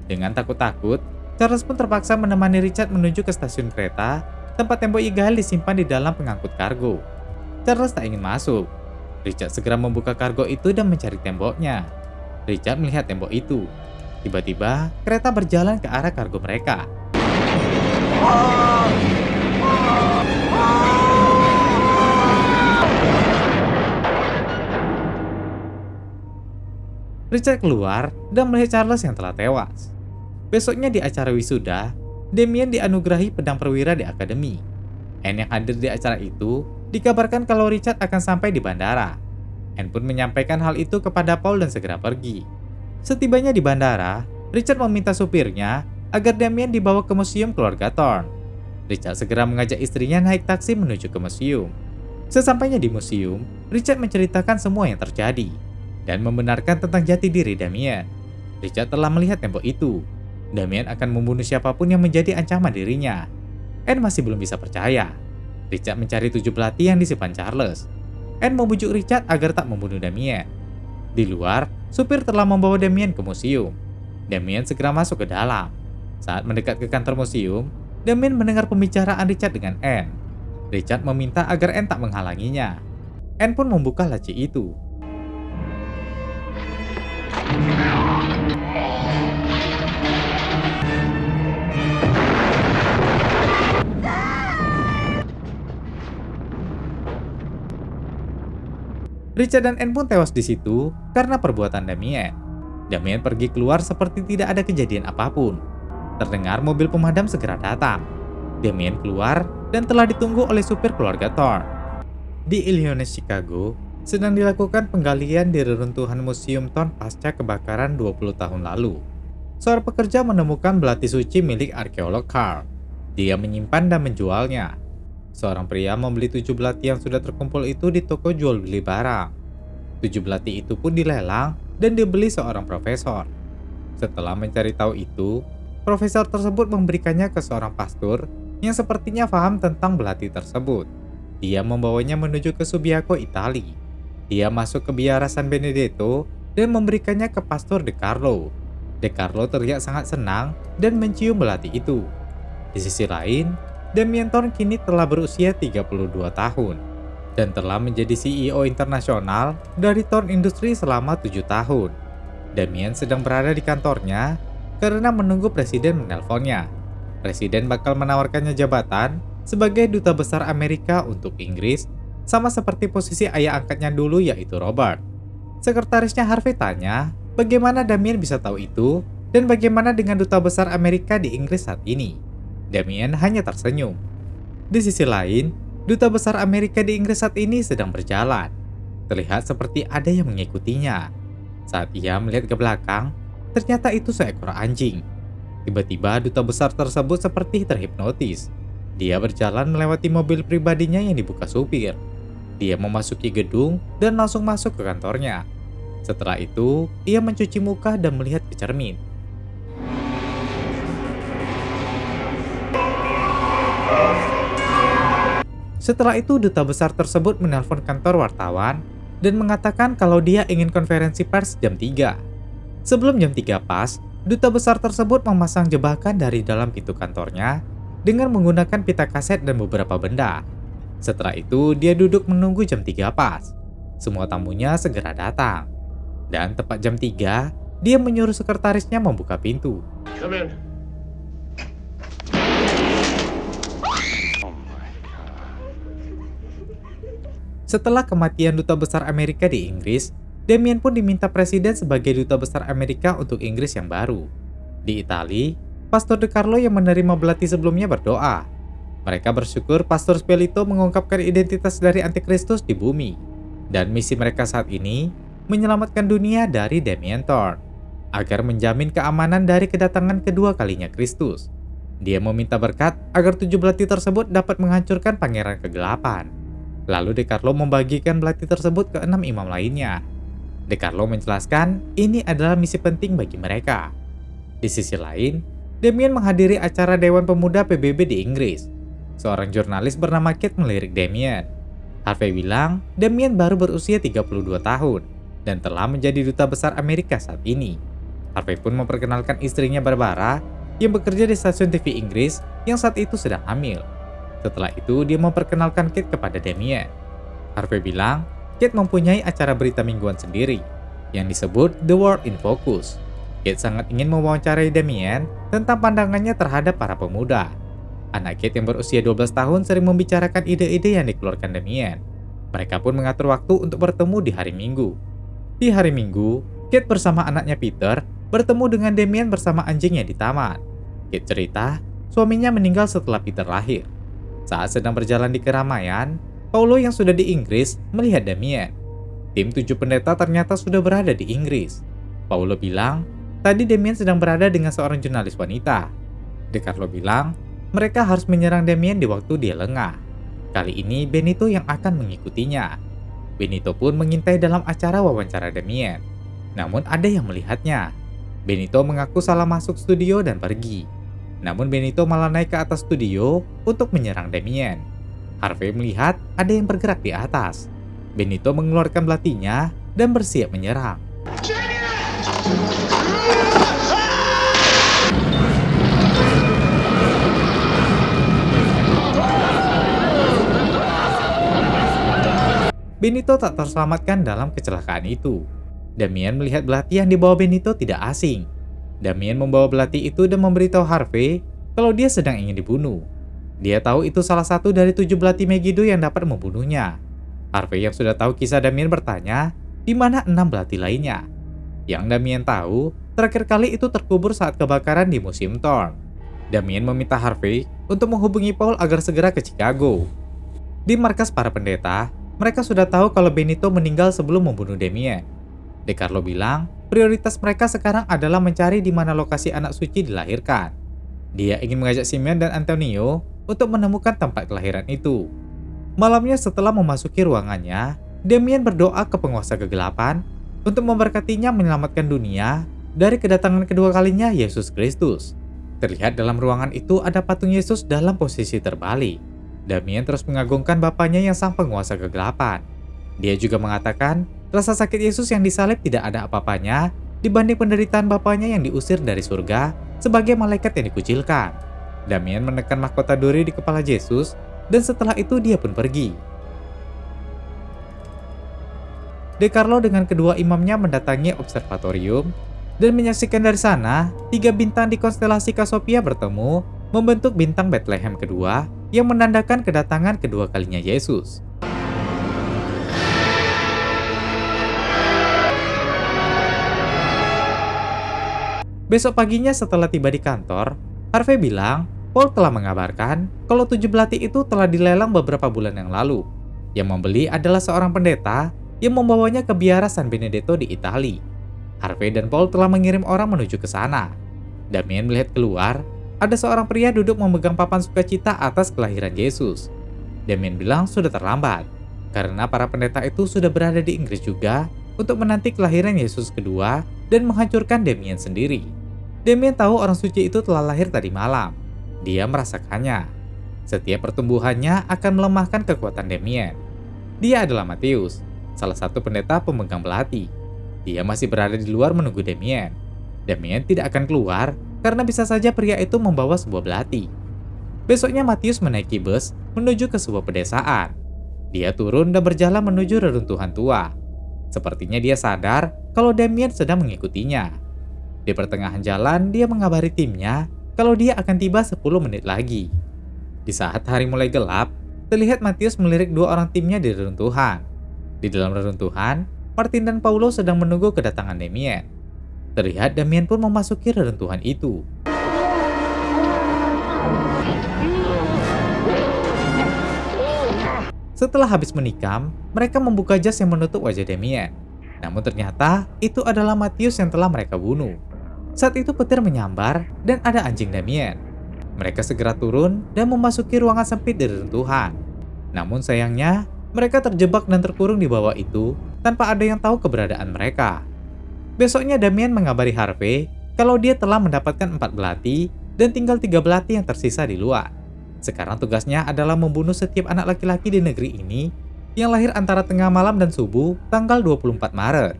Dengan takut-takut, Charles pun terpaksa menemani Richard menuju ke stasiun kereta tempat tembok Gael disimpan di dalam pengangkut kargo. Charles tak ingin masuk. Richard segera membuka kargo itu dan mencari temboknya. Richard melihat tembok itu. Tiba-tiba, kereta berjalan ke arah kargo mereka. Richard keluar dan melihat Charles yang telah tewas. Besoknya di acara wisuda, Damien dianugerahi pedang perwira di akademi. Anne yang hadir di acara itu dikabarkan kalau Richard akan sampai di bandara. Anne pun menyampaikan hal itu kepada Paul dan segera pergi. Setibanya di bandara, Richard meminta supirnya agar Damien dibawa ke museum keluarga Thorne. Richard segera mengajak istrinya naik taksi menuju ke museum. Sesampainya di museum, Richard menceritakan semua yang terjadi dan membenarkan tentang jati diri Damien. Richard telah melihat tembok itu. Damien akan membunuh siapapun yang menjadi ancaman dirinya. Anne masih belum bisa percaya. Richard mencari 7 belati yang disimpan Charles. Anne membujuk Richard agar tak membunuh Damien. Di luar, supir telah membawa Damien ke museum. Damien segera masuk ke dalam. Saat mendekat ke kantor museum, Damien mendengar pembicaraan Richard dengan Anne. Richard meminta agar Anne tak menghalanginya. Anne pun membuka laci itu. Richard dan Anne pun tewas di situ karena perbuatan Damien. Damien pergi keluar seperti tidak ada kejadian apapun. Terdengar mobil pemadam segera datang. Damien keluar dan telah ditunggu oleh supir keluarga Thorne. Di Illinois, Chicago, sedang dilakukan penggalian di reruntuhan Museum Thorne pasca kebakaran 20 tahun lalu. Seorang pekerja menemukan belati suci milik arkeolog Carl. Dia menyimpan dan menjualnya. Seorang pria membeli 7 belati yang sudah terkumpul itu di toko jual beli barang. 7 belati itu pun dilelang dan dibeli seorang profesor. Setelah mencari tahu itu, profesor tersebut memberikannya ke seorang pastor yang sepertinya paham tentang belati tersebut. Dia membawanya menuju ke Subiaco, Italia. Dia masuk ke biara San Benedetto dan memberikannya ke pastor De Carlo. De Carlo terlihat sangat senang dan mencium belati itu. Di sisi lain, Damien Thorne kini telah berusia 32 tahun dan telah menjadi CEO internasional dari Thorne Industries selama 7 tahun. Damien sedang berada di kantornya karena menunggu presiden menelponnya. Presiden bakal menawarkannya jabatan sebagai duta besar Amerika untuk Inggris, sama seperti posisi ayah angkatnya dulu yaitu Robert. Sekretarisnya Harvey tanya bagaimana Damien bisa tahu itu dan bagaimana dengan duta besar Amerika di Inggris saat ini. Damien hanya tersenyum. Di sisi lain, duta besar Amerika di Inggris saat ini sedang berjalan. Terlihat seperti ada yang mengikutinya. Saat ia melihat ke belakang, ternyata itu seekor anjing. Tiba-tiba duta besar tersebut seperti terhipnotis. Dia berjalan melewati mobil pribadinya yang dibuka supir. Dia memasuki gedung dan langsung masuk ke kantornya. Setelah itu, ia mencuci muka dan melihat ke cermin. Setelah itu, duta besar tersebut menelpon kantor wartawan dan mengatakan kalau dia ingin konferensi pers jam 3. Sebelum jam 3 pas, duta besar tersebut memasang jebakan dari dalam pintu kantornya dengan menggunakan pita kaset dan beberapa benda. Setelah itu, dia duduk menunggu jam 3 pas. Semua tamunya segera datang. Dan tepat jam 3, dia menyuruh sekretarisnya membuka pintu. Come in. Setelah kematian duta besar Amerika di Inggris, Damien pun diminta presiden sebagai duta besar Amerika untuk Inggris yang baru. Di Italia, Pastor De Carlo yang menerima belati sebelumnya berdoa. Mereka bersyukur Pastor Spellito mengungkapkan identitas dari Antikristus di bumi. Dan misi mereka saat ini, menyelamatkan dunia dari Damien Thorn, agar menjamin keamanan dari kedatangan kedua kalinya Kristus. Dia meminta berkat agar 7 belati tersebut dapat menghancurkan pangeran kegelapan. Lalu De Carlo membagikan belati tersebut ke 6 imam lainnya. De Carlo menjelaskan ini adalah misi penting bagi mereka. Di sisi lain, Damien menghadiri acara Dewan Pemuda PBB di Inggris. Seorang jurnalis bernama Kate melirik Damien. Harvey bilang Damien baru berusia 32 tahun dan telah menjadi duta besar Amerika saat ini. Harvey pun memperkenalkan istrinya Barbara yang bekerja di stasiun TV Inggris yang saat itu sedang hamil. Setelah itu, dia memperkenalkan Kate kepada Damien. Harvey bilang, Kate mempunyai acara berita mingguan sendiri, yang disebut The World in Focus. Kate sangat ingin mewawancarai Damien tentang pandangannya terhadap para pemuda. Anak Kate yang berusia 12 tahun sering membicarakan ide-ide yang dikeluarkan Damien. Mereka pun mengatur waktu untuk bertemu di hari Minggu. Di hari Minggu, Kate bersama anaknya Peter bertemu dengan Damien bersama anjingnya di taman. Kate cerita, suaminya meninggal setelah Peter lahir. Saat sedang berjalan di keramaian, Paulo yang sudah di Inggris melihat Damien. Tim 7 pendeta ternyata sudah berada di Inggris. Paulo bilang, tadi Damien sedang berada dengan seorang jurnalis wanita. De Carlo bilang, mereka harus menyerang Damien di waktu dia lengah. Kali ini Benito yang akan mengikutinya. Benito pun mengintai dalam acara wawancara Damien. Namun ada yang melihatnya. Benito mengaku salah masuk studio dan pergi. Namun Benito malah naik ke atas studio untuk menyerang Damien. Harvey melihat ada yang bergerak di atas. Benito mengeluarkan belatinya dan bersiap menyerang. Benito tak terselamatkan dalam kecelakaan itu. Damien melihat belati yang dibawa Benito tidak asing. Damien membawa belati itu dan memberitahu Harvey kalau dia sedang ingin dibunuh. Dia tahu itu salah satu dari 7 belati Megiddo yang dapat membunuhnya. Harvey yang sudah tahu kisah Damien bertanya, di mana 6 belati lainnya? Yang Damien tahu, terakhir kali itu terkubur saat kebakaran di Museum Thorn. Damien meminta Harvey untuk menghubungi Paul agar segera ke Chicago. Di markas para pendeta, mereka sudah tahu kalau Benito meninggal sebelum membunuh Damien. De Carlo bilang, prioritas mereka sekarang adalah mencari di mana lokasi anak suci dilahirkan. Dia ingin mengajak Simeon dan Antonio untuk menemukan tempat kelahiran itu. Malamnya setelah memasuki ruangannya, Damien berdoa ke penguasa kegelapan untuk memberkatinya menyelamatkan dunia dari kedatangan kedua kalinya Yesus Kristus. Terlihat dalam ruangan itu ada patung Yesus dalam posisi terbalik. Damien terus mengagungkan bapaknya yang sang penguasa kegelapan. Dia juga mengatakan, rasa sakit Yesus yang disalib tidak ada apa-apanya dibanding penderitaan bapaknya yang diusir dari surga sebagai malaikat yang dikucilkan. Damien menekan mahkota duri di kepala Yesus dan setelah itu dia pun pergi. De Carlo dengan kedua imamnya mendatangi observatorium dan menyaksikan dari sana 3 bintang di konstelasi Cassiopeia bertemu membentuk bintang Bethlehem kedua yang menandakan kedatangan kedua kalinya Yesus. Besok paginya setelah tiba di kantor, Harvey bilang Paul telah mengabarkan kalau 7 belati itu telah dilelang beberapa bulan yang lalu. Yang membeli adalah seorang pendeta yang membawanya ke biara San Benedetto di Italia. Harvey dan Paul telah mengirim orang menuju ke sana. Damien melihat keluar ada seorang pria duduk memegang papan sukacita atas kelahiran Yesus. Damien bilang sudah terlambat, karena para pendeta itu sudah berada di Inggris juga untuk menanti kelahiran Yesus kedua dan menghancurkan Damien sendiri. Damien tahu orang suci itu telah lahir tadi malam. Dia merasakannya. Setiap pertumbuhannya akan melemahkan kekuatan Damien. Dia adalah Matius, salah satu pendeta pemegang belati. Dia masih berada di luar menunggu Damien. Damien tidak akan keluar karena bisa saja pria itu membawa sebuah belati. Besoknya Matius menaiki bus menuju ke sebuah pedesaan. Dia turun dan berjalan menuju reruntuhan tua. Sepertinya dia sadar kalau Damien sedang mengikutinya. Di pertengahan jalan, dia mengabari timnya kalau dia akan tiba 10 menit lagi. Di saat hari mulai gelap, terlihat Matius melirik 2 orang timnya di reruntuhan. Di dalam reruntuhan, Martin dan Paulo sedang menunggu kedatangan Damien. Terlihat Damien pun memasuki reruntuhan itu. Setelah habis menikam, mereka membuka jas yang menutup wajah Damien. Namun ternyata itu adalah Matius yang telah mereka bunuh. Saat itu petir menyambar dan ada anjing Damien. Mereka segera turun dan memasuki ruangan sempit di reruntuhan. Namun sayangnya, mereka terjebak dan terkurung di bawah itu tanpa ada yang tahu keberadaan mereka. Besoknya Damien mengabari Harvey kalau dia telah mendapatkan 4 belati dan tinggal 3 belati yang tersisa di luar. Sekarang tugasnya adalah membunuh setiap anak laki-laki di negeri ini yang lahir antara tengah malam dan subuh tanggal 24 Maret.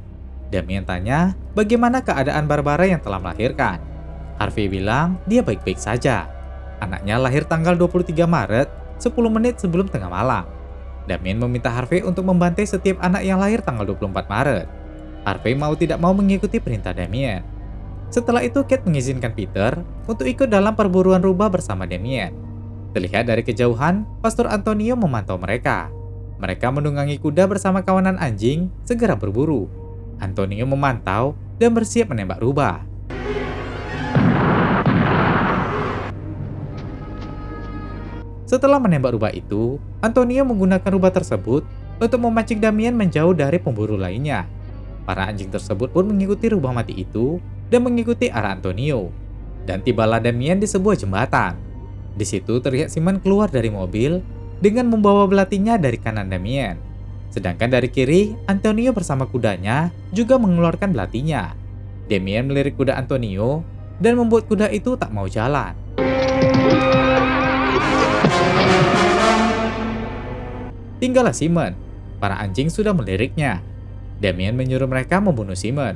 Damien tanya bagaimana keadaan Barbara yang telah melahirkan. Harvey bilang dia baik-baik saja. Anaknya lahir tanggal 23 Maret, 10 menit sebelum tengah malam. Damien meminta Harvey untuk membantai setiap anak yang lahir tanggal 24 Maret. Harvey mau tidak mau mengikuti perintah Damien. Setelah itu Kate mengizinkan Peter untuk ikut dalam perburuan rubah bersama Damien. Terlihat dari kejauhan, Pastor Antonio memantau mereka. Mereka menunggangi kuda bersama kawanan anjing, segera berburu. Antonio memantau dan bersiap menembak rubah. Setelah menembak rubah itu, Antonio menggunakan rubah tersebut untuk memancing Damien menjauh dari pemburu lainnya. Para anjing tersebut pun mengikuti rubah mati itu dan mengikuti arah Antonio. Dan tibalah Damien di sebuah jembatan. Di situ terlihat Simon keluar dari mobil dengan membawa belatinya dari kanan Damien. Sedangkan dari kiri, Antonio bersama kudanya juga mengeluarkan belatinya. Damien melirik kuda Antonio dan membuat kuda itu tak mau jalan. Tinggallah Simon. Para anjing sudah meliriknya. Damien menyuruh mereka membunuh Simon.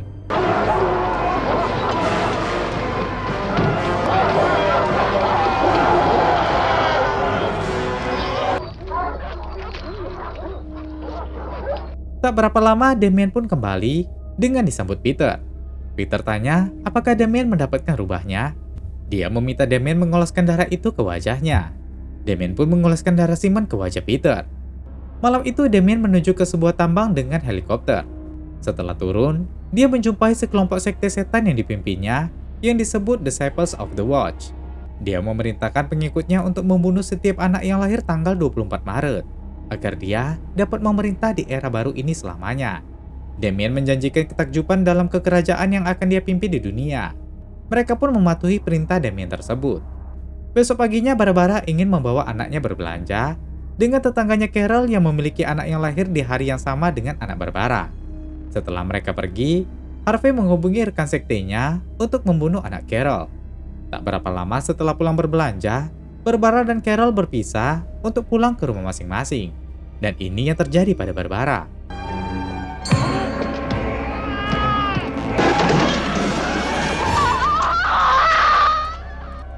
Tak berapa lama Damien pun kembali dengan disambut Peter. Peter tanya apakah Damien mendapatkan rubahnya. Dia meminta Damien mengoleskan darah itu ke wajahnya. Damien pun mengoleskan darah Simon ke wajah Peter. Malam itu Damien menuju ke sebuah tambang dengan helikopter. Setelah turun, dia menjumpai sekelompok sekte setan yang dipimpinnya yang disebut Disciples of the Watch. Dia memerintahkan pengikutnya untuk membunuh setiap anak yang lahir tanggal 24 Maret agar dia dapat memerintah di era baru ini selamanya. Damien menjanjikan ketakjuban dalam kekerajaan yang akan dia pimpin di dunia. Mereka pun mematuhi perintah Damien tersebut. Besok paginya Barbara ingin membawa anaknya berbelanja dengan tetangganya Carol yang memiliki anak yang lahir di hari yang sama dengan anak Barbara. Setelah mereka pergi, Harvey menghubungi rekan sektenya untuk membunuh anak Carol. Tak berapa lama setelah pulang berbelanja, Barbara dan Carol berpisah untuk pulang ke rumah masing-masing. Dan ini yang terjadi pada Barbara.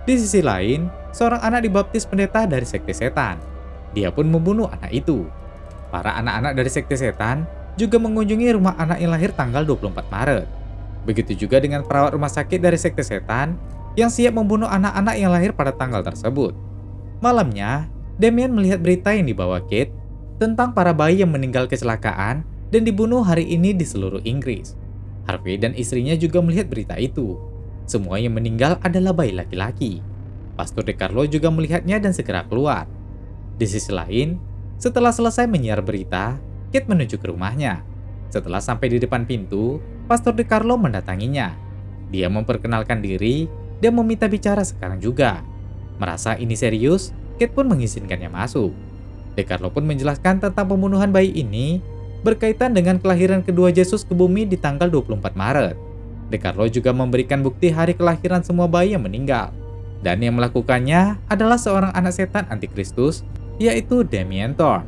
Di sisi lain, seorang anak dibaptis pendeta dari sekte setan. Dia pun membunuh anak itu. Para anak-anak dari sekte setan juga mengunjungi rumah anak yang lahir tanggal 24 Maret. Begitu juga dengan perawat rumah sakit dari sekte setan yang siap membunuh anak-anak yang lahir pada tanggal tersebut. Malamnya, Damien melihat berita yang dibawa Kate tentang para bayi yang meninggal kecelakaan dan dibunuh hari ini di seluruh Inggris. Harvey dan istrinya juga melihat berita itu. Semua yang meninggal adalah bayi laki-laki. Pastor De Carlo juga melihatnya dan segera keluar. Di sisi lain, setelah selesai menyiar berita, Kate menuju ke rumahnya. Setelah sampai di depan pintu, Pastor De Carlo mendatanginya. Dia memperkenalkan diri dan meminta bicara sekarang juga. Merasa ini serius, Kate pun mengizinkannya masuk. DeCarlo pun menjelaskan tentang pembunuhan bayi ini berkaitan dengan kelahiran kedua Yesus ke bumi di tanggal 24 Maret. DeCarlo juga memberikan bukti hari kelahiran semua bayi yang meninggal. Dan yang melakukannya adalah seorang anak setan antikristus, yaitu Damien Thorn.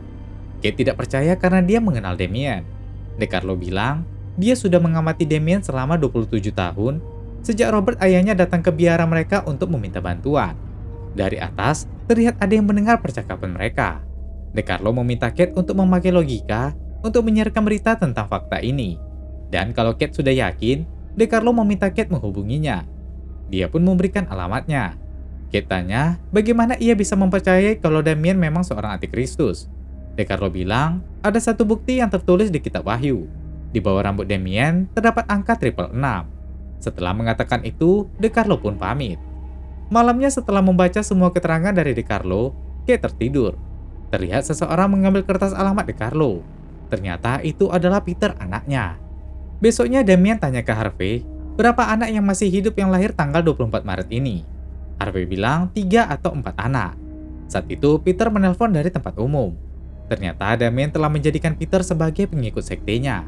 Kate tidak percaya karena dia mengenal Damien. DeCarlo bilang dia sudah mengamati Damien selama 27 tahun sejak Robert ayahnya datang ke biara mereka untuk meminta bantuan. Dari atas, terlihat ada yang mendengar percakapan mereka. DeCarlo meminta Kate untuk memakai logika untuk menyiarkan berita tentang fakta ini. Dan kalau Kate sudah yakin, DeCarlo meminta Kate menghubunginya. Dia pun memberikan alamatnya. Kate tanya bagaimana ia bisa mempercayai kalau Damien memang seorang antikristus. DeCarlo bilang ada satu bukti yang tertulis di kitab Wahyu. Di bawah rambut Damien terdapat angka 666. Setelah mengatakan itu, DeCarlo pun pamit. Malamnya setelah membaca semua keterangan dari DeCarlo, Kate tertidur. Terlihat seseorang mengambil kertas alamat DeCarlo. Ternyata itu adalah Peter, anaknya. Besoknya Damien tanya ke Harvey, berapa anak yang masih hidup yang lahir tanggal 24 Maret ini? Harvey bilang 3 atau 4 anak. Saat itu Peter menelpon dari tempat umum. Ternyata Damien telah menjadikan Peter sebagai pengikut sektenya.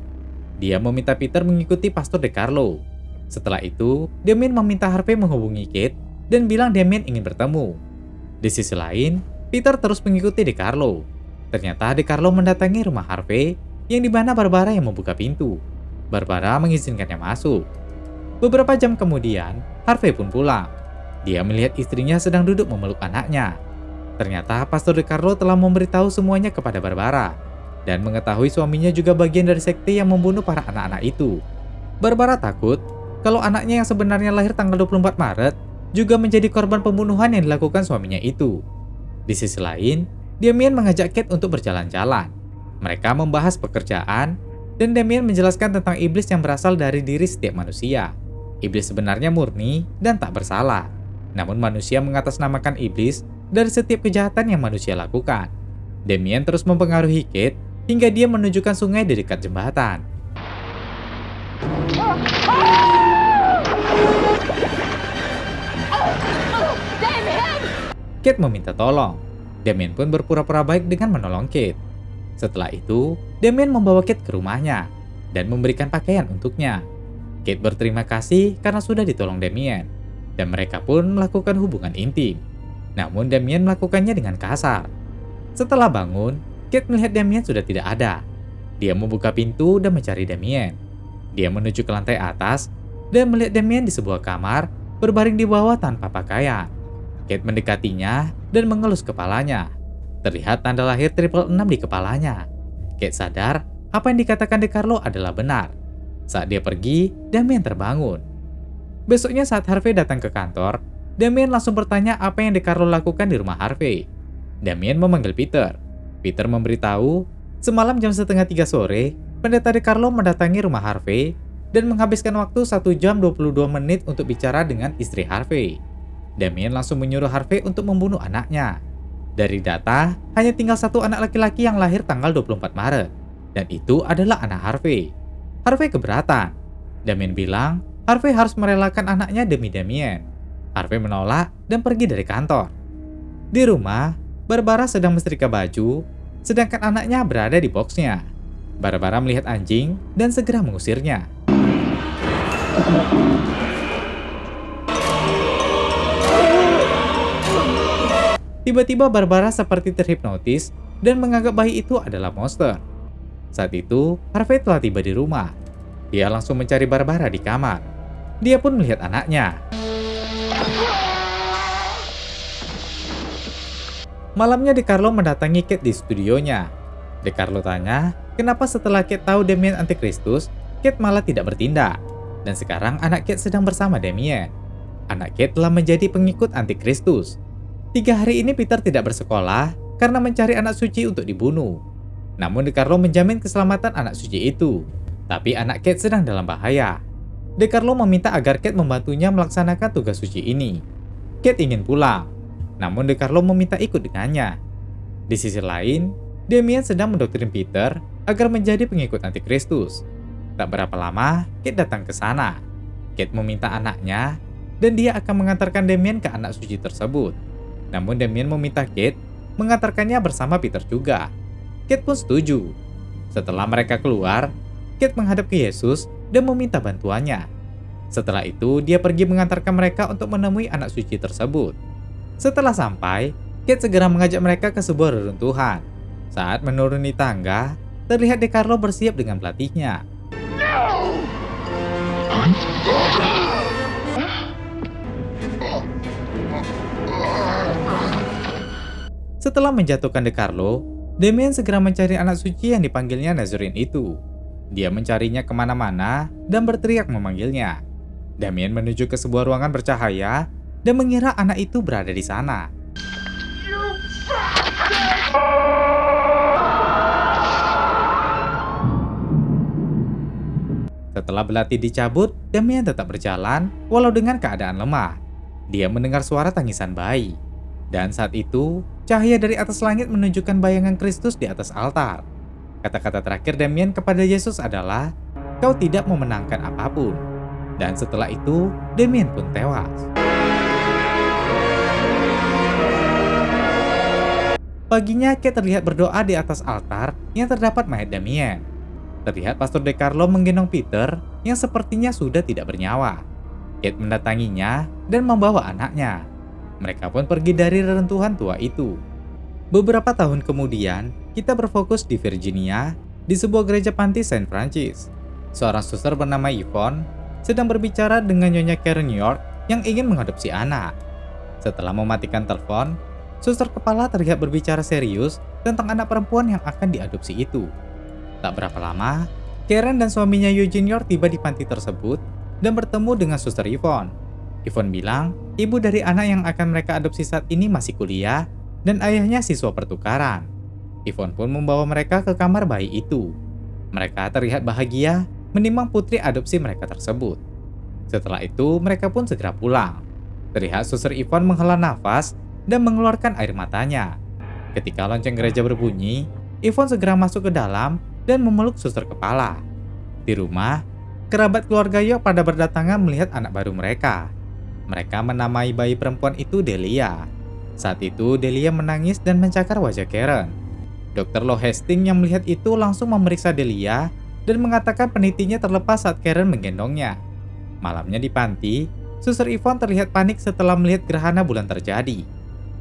Dia meminta Peter mengikuti Pastor DeCarlo. Setelah itu, Damien meminta Harvey menghubungi Kate dan bilang Damien ingin bertemu. Di sisi lain, Peter terus mengikuti DeCarlo. Ternyata DeCarlo mendatangi rumah Harvey yang di mana Barbara yang membuka pintu. Barbara mengizinkannya masuk. Beberapa jam kemudian, Harvey pun pulang. Dia melihat istrinya sedang duduk memeluk anaknya. Ternyata Pastor DeCarlo telah memberitahu semuanya kepada Barbara dan mengetahui suaminya juga bagian dari sekte yang membunuh para anak-anak itu. Barbara takut kalau anaknya yang sebenarnya lahir tanggal 24 Maret juga menjadi korban pembunuhan yang dilakukan suaminya itu. Di sisi lain, Damien mengajak Kate untuk berjalan-jalan. Mereka membahas pekerjaan dan Damien menjelaskan tentang iblis yang berasal dari diri setiap manusia. Iblis sebenarnya murni dan tak bersalah. Namun manusia mengatasnamakan iblis dari setiap kejahatan yang manusia lakukan. Damien terus mempengaruhi Kate hingga dia menunjukkan sungai di dekat jembatan. Kate meminta tolong. Damien pun berpura-pura baik dengan menolong Kate. Setelah itu, Damien membawa Kate ke rumahnya dan memberikan pakaian untuknya. Kate berterima kasih karena sudah ditolong Damien. Dan mereka pun melakukan hubungan intim. Namun Damien melakukannya dengan kasar. Setelah bangun, Kate melihat Damien sudah tidak ada. Dia membuka pintu dan mencari Damien. Dia menuju ke lantai atas dan melihat Damien di sebuah kamar berbaring di bawah tanpa pakaian. Kate mendekatinya dan mengelus kepalanya. Terlihat tanda lahir 666 di kepalanya. Kate sadar apa yang dikatakan DeCarlo adalah benar. Saat dia pergi, Damien terbangun. Besoknya saat Harvey datang ke kantor, Damien langsung bertanya apa yang DeCarlo lakukan di rumah Harvey. Damien memanggil Peter. Peter memberitahu, semalam jam 2:30 sore, pendeta DeCarlo mendatangi rumah Harvey dan menghabiskan waktu 1 jam 22 menit untuk bicara dengan istri Harvey. Damien langsung menyuruh Harvey untuk membunuh anaknya. Dari data, hanya tinggal satu anak laki-laki yang lahir tanggal 24 Maret, dan itu adalah anak Harvey. Harvey keberatan. Damien bilang, Harvey harus merelakan anaknya demi Damien. Harvey menolak dan pergi dari kantor. Di rumah, Barbara sedang menyetrika baju, sedangkan anaknya berada di boxnya. Barbara melihat anjing dan segera mengusirnya. Tiba-tiba Barbara seperti terhipnotis dan menganggap bayi itu adalah monster. Saat itu, Harvey telah tiba di rumah. Dia langsung mencari Barbara di kamar. Dia pun melihat anaknya. Malamnya DeCarlo mendatangi Kate di studionya. DeCarlo tanya, kenapa setelah Kate tahu Damien antikristus, Kate malah tidak bertindak. Dan sekarang anak Kate sedang bersama Damien. Anak Kate telah menjadi pengikut antikristus. 3 hari ini Peter tidak bersekolah karena mencari anak suci untuk dibunuh. Namun DeCarlo menjamin keselamatan anak suci itu. Tapi anak Kate sedang dalam bahaya. DeCarlo meminta agar Kate membantunya melaksanakan tugas suci ini. Kate ingin pulang, namun DeCarlo meminta ikut dengannya. Di sisi lain, Damien sedang mendoktrin Peter agar menjadi pengikut antikristus. Tak berapa lama, Kate datang ke sana. Kate meminta anaknya dan dia akan mengantarkan Damien ke anak suci tersebut. Namun Damien meminta Kate mengantarkannya bersama Peter juga. Kate pun setuju. Setelah mereka keluar, Kate menghadap ke Yesus dan meminta bantuannya. Setelah itu, dia pergi mengantarkan mereka untuk menemui anak suci tersebut. Setelah sampai, Kate segera mengajak mereka ke sebuah reruntuhan. Saat menuruni tangga, terlihat DeCarlo bersiap dengan pelatihnya. Setelah menjatuhkan DeCarlo, Damien segera mencari anak suci yang dipanggilnya Nazarene itu. Dia mencarinya kemana-mana dan berteriak memanggilnya. Damien menuju ke sebuah ruangan bercahaya dan mengira anak itu berada di sana. Setelah belati dicabut, Damien tetap berjalan walau dengan keadaan lemah. Dia mendengar suara tangisan bayi. Dan saat itu, cahaya dari atas langit menunjukkan bayangan Kristus di atas altar. Kata-kata terakhir Damien kepada Yesus adalah, "Kau tidak memenangkan apapun." Dan setelah itu, Damien pun tewas. Paginya, Kate terlihat berdoa di atas altar yang terdapat mayat Damien. Terlihat Pastor DeCarlo menggendong Peter yang sepertinya sudah tidak bernyawa. Kate mendatanginya dan membawa anaknya. Mereka pun pergi dari reruntuhan tua itu. Beberapa tahun kemudian, kita berfokus di Virginia, di sebuah gereja panti Saint Francis. Seorang suster bernama Yvonne sedang berbicara dengan Nyonya Karen York yang ingin mengadopsi anak. Setelah mematikan telepon, suster kepala terlihat berbicara serius tentang anak perempuan yang akan diadopsi itu. Tak berapa lama, Karen dan suaminya Eugene York tiba di panti tersebut dan bertemu dengan suster Yvonne. Yvonne bilang, ibu dari anak yang akan mereka adopsi saat ini masih kuliah dan ayahnya siswa pertukaran. Yvonne pun membawa mereka ke kamar bayi itu. Mereka terlihat bahagia menimbang putri adopsi mereka tersebut. Setelah itu, mereka pun segera pulang. Terlihat suster Yvonne menghela nafas dan mengeluarkan air matanya. Ketika lonceng gereja berbunyi, Yvonne segera masuk ke dalam dan memeluk suster kepala. Di rumah, kerabat keluarga York pada berdatangan melihat anak baru mereka. Mereka menamai bayi perempuan itu Delia. Saat itu, Delia menangis dan mencakar wajah Karen. Dr. Lo Hastings yang melihat itu langsung memeriksa Delia dan mengatakan penitinya terlepas saat Karen menggendongnya. Malamnya di panti, suster Yvonne terlihat panik setelah melihat gerhana bulan terjadi.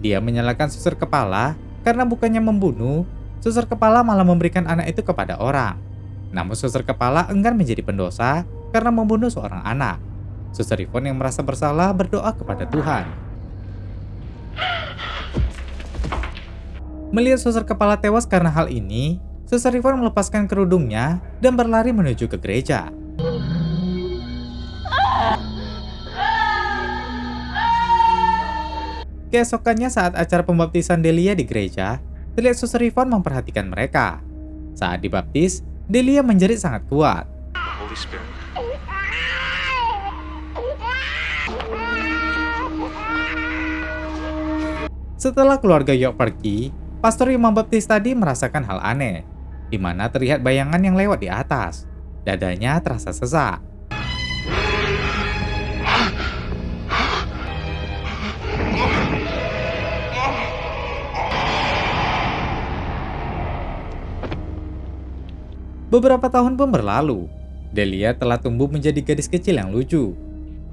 Dia menyalahkan suster kepala karena bukannya membunuh, suster kepala malah memberikan anak itu kepada orang. Namun suster kepala enggan menjadi pendosa karena membunuh seorang anak. Suster Yvonne yang merasa bersalah berdoa kepada Tuhan. Melihat suster kepala tewas karena hal ini, suster Yvonne melepaskan kerudungnya dan berlari menuju ke gereja. Keesokannya saat acara pembaptisan Delia di gereja, terlihat suster Yvonne memperhatikan mereka. Saat dibaptis, Delia menjerit sangat kuat. Setelah keluarga York pergi, pastor yang membaptis tadi merasakan hal aneh, di mana terlihat bayangan yang lewat di atas. Dadanya terasa sesak. Beberapa tahun pun berlalu. Delia telah tumbuh menjadi gadis kecil yang lucu.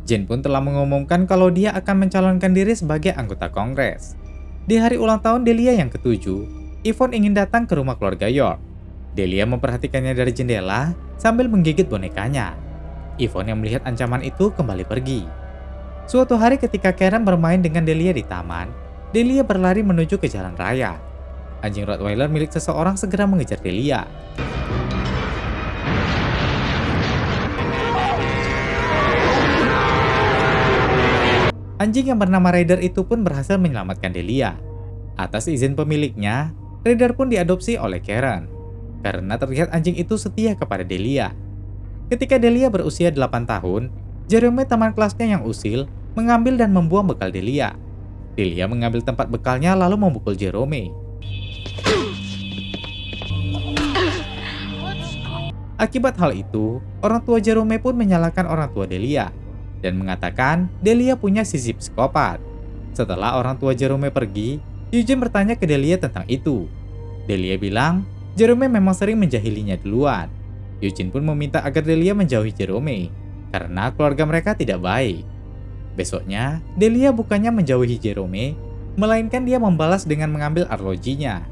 Jane pun telah mengumumkan kalau dia akan mencalonkan diri sebagai anggota Kongres. Di hari ulang tahun Delia yang ke-7, Yvonne ingin datang ke rumah keluarga York. Delia memperhatikannya dari jendela sambil menggigit bonekanya. Yvonne yang melihat ancaman itu kembali pergi. Suatu hari ketika Karen bermain dengan Delia di taman, Delia berlari menuju ke jalan raya. Anjing Rottweiler milik seseorang segera mengejar Delia. Anjing yang bernama Raider itu pun berhasil menyelamatkan Delia. Atas izin pemiliknya, Raider pun diadopsi oleh Karen. Karena terlihat anjing itu setia kepada Delia. Ketika Delia berusia 8 tahun, Jerome teman kelasnya yang usil mengambil dan membuang bekal Delia. Delia mengambil tempat bekalnya lalu memukul Jerome. Akibat hal itu, orang tua Jerome pun menyalahkan orang tua Delia. dan mengatakan Delia punya sisi psikopat. Setelah orang tua Jerome pergi, Eugene bertanya ke Delia tentang itu. Delia bilang Jerome memang sering menjahilinya duluan. Eugene pun meminta agar Delia menjauhi Jerome karena keluarga mereka tidak baik. Besoknya, Delia bukannya menjauhi Jerome, melainkan dia membalas dengan mengambil arlojinya.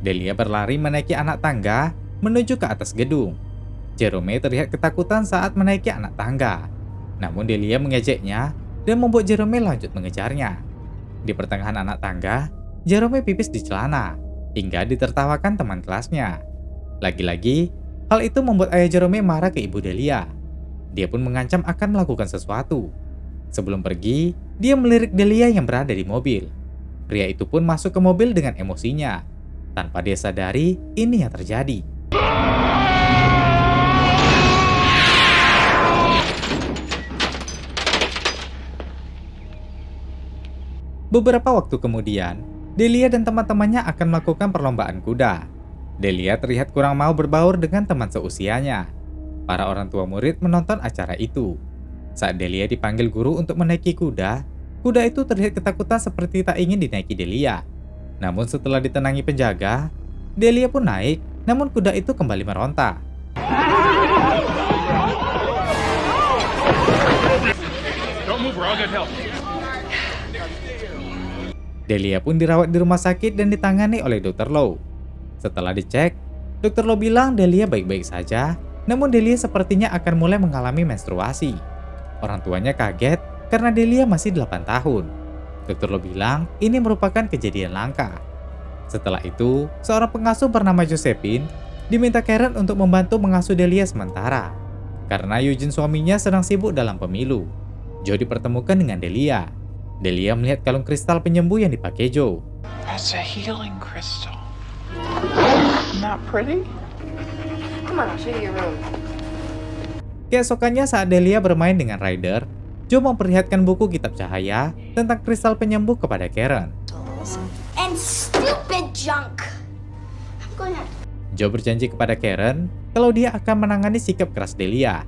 Delia berlari menaiki anak tangga menuju ke atas gedung. Jerome terlihat ketakutan saat menaiki anak tangga. Namun Delia mengejeknya dan membuat Jerome lanjut mengejarnya. Di pertengahan anak tangga, Jerome pipis di celana hingga ditertawakan teman kelasnya. Lagi-lagi, hal itu membuat ayah Jerome marah ke ibu Delia. Dia pun mengancam akan melakukan sesuatu. Sebelum pergi, dia melirik Delia yang berada di mobil. Pria itu pun masuk ke mobil dengan emosinya. Tanpa dia sadari, ini yang terjadi. Beberapa waktu kemudian, Delia dan teman-temannya akan melakukan perlombaan kuda. Delia terlihat kurang mau berbaur dengan teman seusianya. Para orang tua murid menonton acara itu. Saat Delia dipanggil guru untuk menaiki kuda, kuda itu terlihat ketakutan seperti tak ingin dinaiki Delia. Namun setelah ditenangi penjaga, Delia pun naik, namun kuda itu kembali meronta. Delia pun dirawat di rumah sakit dan ditangani oleh Dr. Low. Setelah dicek, Dr. Low bilang Delia baik-baik saja, namun Delia sepertinya akan mulai mengalami menstruasi. Orang tuanya kaget karena Delia masih 8 tahun. Dr. Low bilang ini merupakan kejadian langka. Setelah itu, seorang pengasuh bernama Josephine diminta Karen untuk membantu mengasuh Delia sementara. Karena Eugene suaminya sedang sibuk dalam pemilu, Joe dipertemukan dengan Delia. Delia melihat kalung kristal penyembuh yang dipakai Joe. That's a healing crystal. Not pretty? Come on, I'll show you your room. Keesokannya saat Delia bermain dengan Ryder, Joe memperlihatkan buku kitab cahaya tentang kristal penyembuh kepada Karen. And stupid junk. I'm going out. Joe berjanji kepada Karen kalau dia akan menangani sikap keras Delia.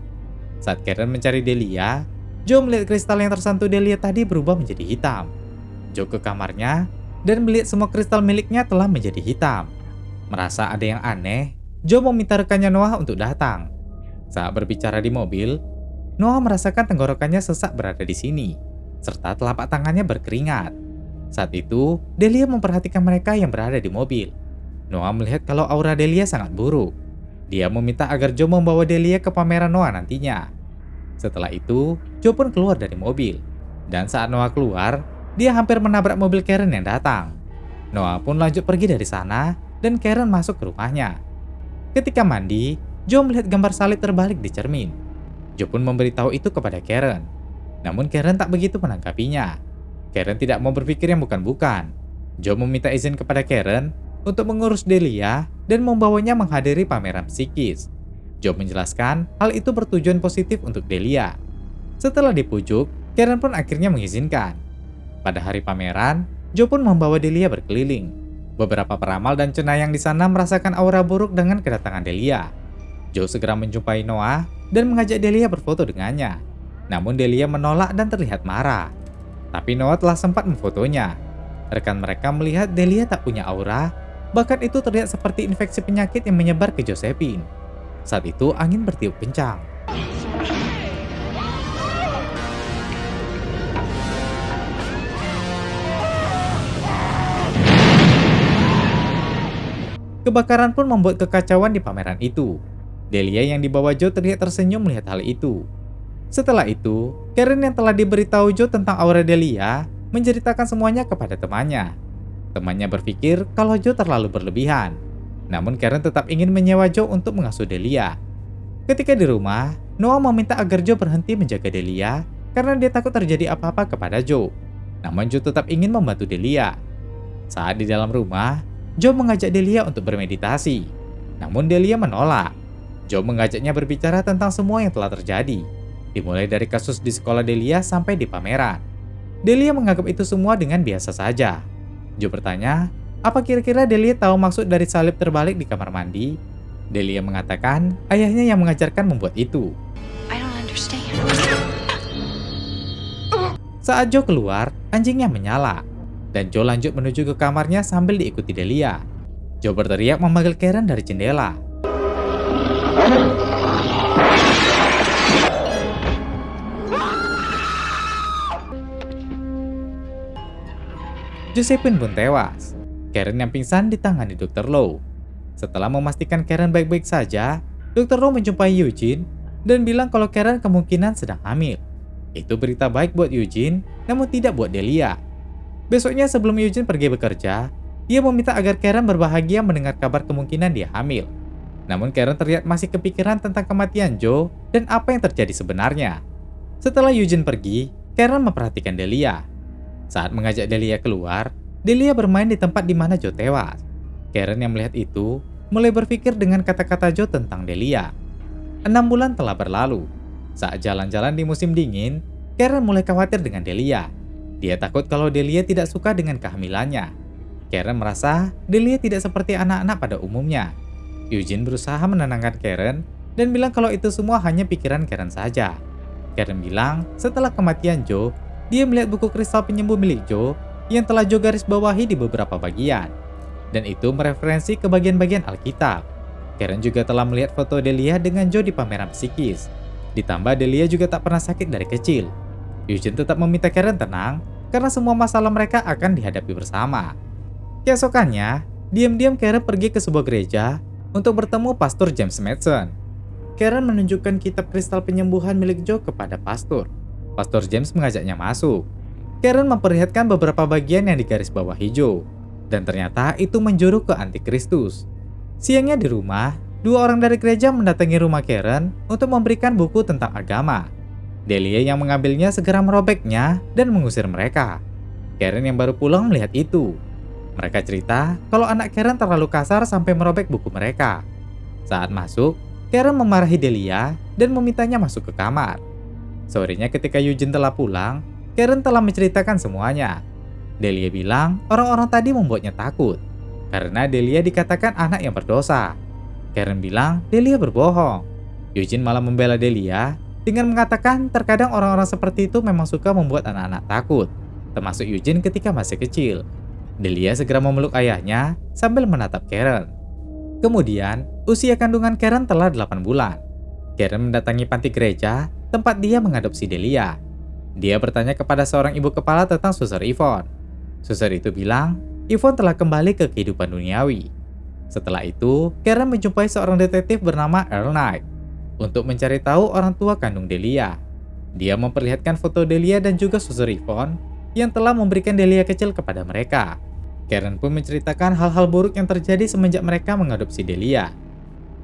Saat Karen mencari Delia, Joe melihat kristal yang tersentuh Delia tadi berubah menjadi hitam. Joe ke kamarnya dan melihat semua kristal miliknya telah menjadi hitam. Merasa ada yang aneh, Joe meminta rekannya Noah untuk datang. Saat berbicara di mobil, Noah merasakan tenggorokannya sesak berada di sini, serta telapak tangannya berkeringat. Saat itu, Delia memperhatikan mereka yang berada di mobil. Noah melihat kalau aura Delia sangat buruk. Dia meminta agar Joe membawa Delia ke pameran Noah nantinya. Setelah itu, Joe pun keluar dari mobil. Dan saat Noah keluar, dia hampir menabrak mobil Karen yang datang. Noah pun lanjut pergi dari sana dan Karen masuk ke rumahnya. Ketika mandi, Joe melihat gambar salib terbalik di cermin. Joe pun memberitahu itu kepada Karen. Namun Karen tak begitu menanggapinya. Karen tidak mau berpikir yang bukan-bukan. Joe meminta izin kepada Karen untuk mengurus Delia dan membawanya menghadiri pameran psikis. Joe menjelaskan hal itu bertujuan positif untuk Delia. Setelah dipujuk, Karen pun akhirnya mengizinkan. Pada hari pameran, Joe pun membawa Delia berkeliling. Beberapa peramal dan cenayang di sana merasakan aura buruk dengan kedatangan Delia. Joe segera menjumpai Noah dan mengajak Delia berfoto dengannya. Namun Delia menolak dan terlihat marah. Tapi Noah telah sempat memfotonya. Rekan mereka melihat Delia tak punya aura, bahkan itu terlihat seperti infeksi penyakit yang menyebar ke Josephine. Saat itu angin bertiup kencang. Kebakaran pun membuat kekacauan di pameran itu. Delia yang dibawa Joe terlihat tersenyum melihat hal itu. Setelah itu, Karen yang telah diberitahu Joe tentang aura Delia menceritakan semuanya kepada temannya. Temannya berpikir kalau Joe terlalu berlebihan. Namun Karen tetap ingin menyewa Joe untuk mengasuh Delia. Ketika di rumah, Noah meminta agar Joe berhenti menjaga Delia karena dia takut terjadi apa-apa kepada Joe. Namun Joe tetap ingin membantu Delia. Saat di dalam rumah, Joe mengajak Delia untuk bermeditasi. Namun Delia menolak. Joe mengajaknya berbicara tentang semua yang telah terjadi, dimulai dari kasus di sekolah Delia sampai di pameran. Delia menganggap itu semua dengan biasa saja. Joe bertanya, apa kira-kira Delia tahu maksud dari salib terbalik di kamar mandi? Delia mengatakan ayahnya yang mengajarkan membuat itu. I don't understand. Saat Joe keluar, anjingnya menyala, dan Joe lanjut menuju ke kamarnya sambil diikuti Delia. Joe berteriak memanggil Karen dari jendela. Josephine pun tewas. Karen yang pingsan ditangani Dr. Lowe. Setelah memastikan Karen baik-baik saja, Dr. Lowe menjumpai Eugene dan bilang kalau Karen kemungkinan sedang hamil. Itu berita baik buat Eugene, namun tidak buat Delia. Besoknya sebelum Eugene pergi bekerja, dia meminta agar Karen berbahagia mendengar kabar kemungkinan dia hamil. Namun Karen terlihat masih kepikiran tentang kematian Joe dan apa yang terjadi sebenarnya. Setelah Eugene pergi, Karen memperhatikan Delia. Saat mengajak Delia keluar, Delia bermain di tempat di mana Joe tewas. Karen yang melihat itu mulai berpikir dengan kata-kata Joe tentang Delia. 6 bulan telah berlalu. Saat jalan-jalan di musim dingin, Karen mulai khawatir dengan Delia. Dia takut kalau Delia tidak suka dengan kehamilannya. Karen merasa Delia tidak seperti anak-anak pada umumnya. Eugene berusaha menenangkan Karen dan bilang kalau itu semua hanya pikiran Karen saja. Karen bilang setelah kematian Joe, dia melihat buku kristal penyembuh milik Joe yang telah Joe garis bawahi di beberapa bagian. Dan itu mereferensi ke bagian-bagian Alkitab. Karen juga telah melihat foto Delia dengan Joe di pameran psikis. Ditambah Delia juga tak pernah sakit dari kecil. Eugene tetap meminta Karen tenang karena semua masalah mereka akan dihadapi bersama. Keesokannya, diam-diam Karen pergi ke sebuah gereja untuk bertemu Pastor James Madsen. Karen menunjukkan kitab kristal penyembuhan milik Joe kepada pastor. Pastor James mengajaknya masuk. Karen memperlihatkan beberapa bagian yang digaris bawahi Joe, dan ternyata itu menjuru ke antikristus. Siangnya di rumah, 2 orang dari gereja mendatangi rumah Karen untuk memberikan buku tentang agama. Delia yang mengambilnya segera merobeknya dan mengusir mereka. Karen yang baru pulang melihat itu. Mereka cerita kalau anak Karen terlalu kasar sampai merobek buku mereka. Saat masuk, Karen memarahi Delia dan memintanya masuk ke kamar. Sorenya ketika Eugene telah pulang, Karen telah menceritakan semuanya. Delia bilang orang-orang tadi membuatnya takut karena Delia dikatakan anak yang berdosa. Karen bilang Delia berbohong. Eugene malah membela Delia dengan mengatakan terkadang orang-orang seperti itu memang suka membuat anak-anak takut, termasuk Eugene ketika masih kecil. Delia segera memeluk ayahnya sambil menatap Karen. Kemudian, usia kandungan Karen telah 8 bulan. Karen mendatangi panti gereja tempat dia mengadopsi Delia. Dia bertanya kepada seorang ibu kepala tentang Suster Yvonne. Suster itu bilang, Yvonne telah kembali ke kehidupan duniawi. Setelah itu, Karen menjumpai seorang detektif bernama Earl Knight untuk mencari tahu orang tua kandung Delia. Dia memperlihatkan foto Delia dan juga Suster Yvonne yang telah memberikan Delia kecil kepada mereka. Karen pun menceritakan hal-hal buruk yang terjadi semenjak mereka mengadopsi Delia.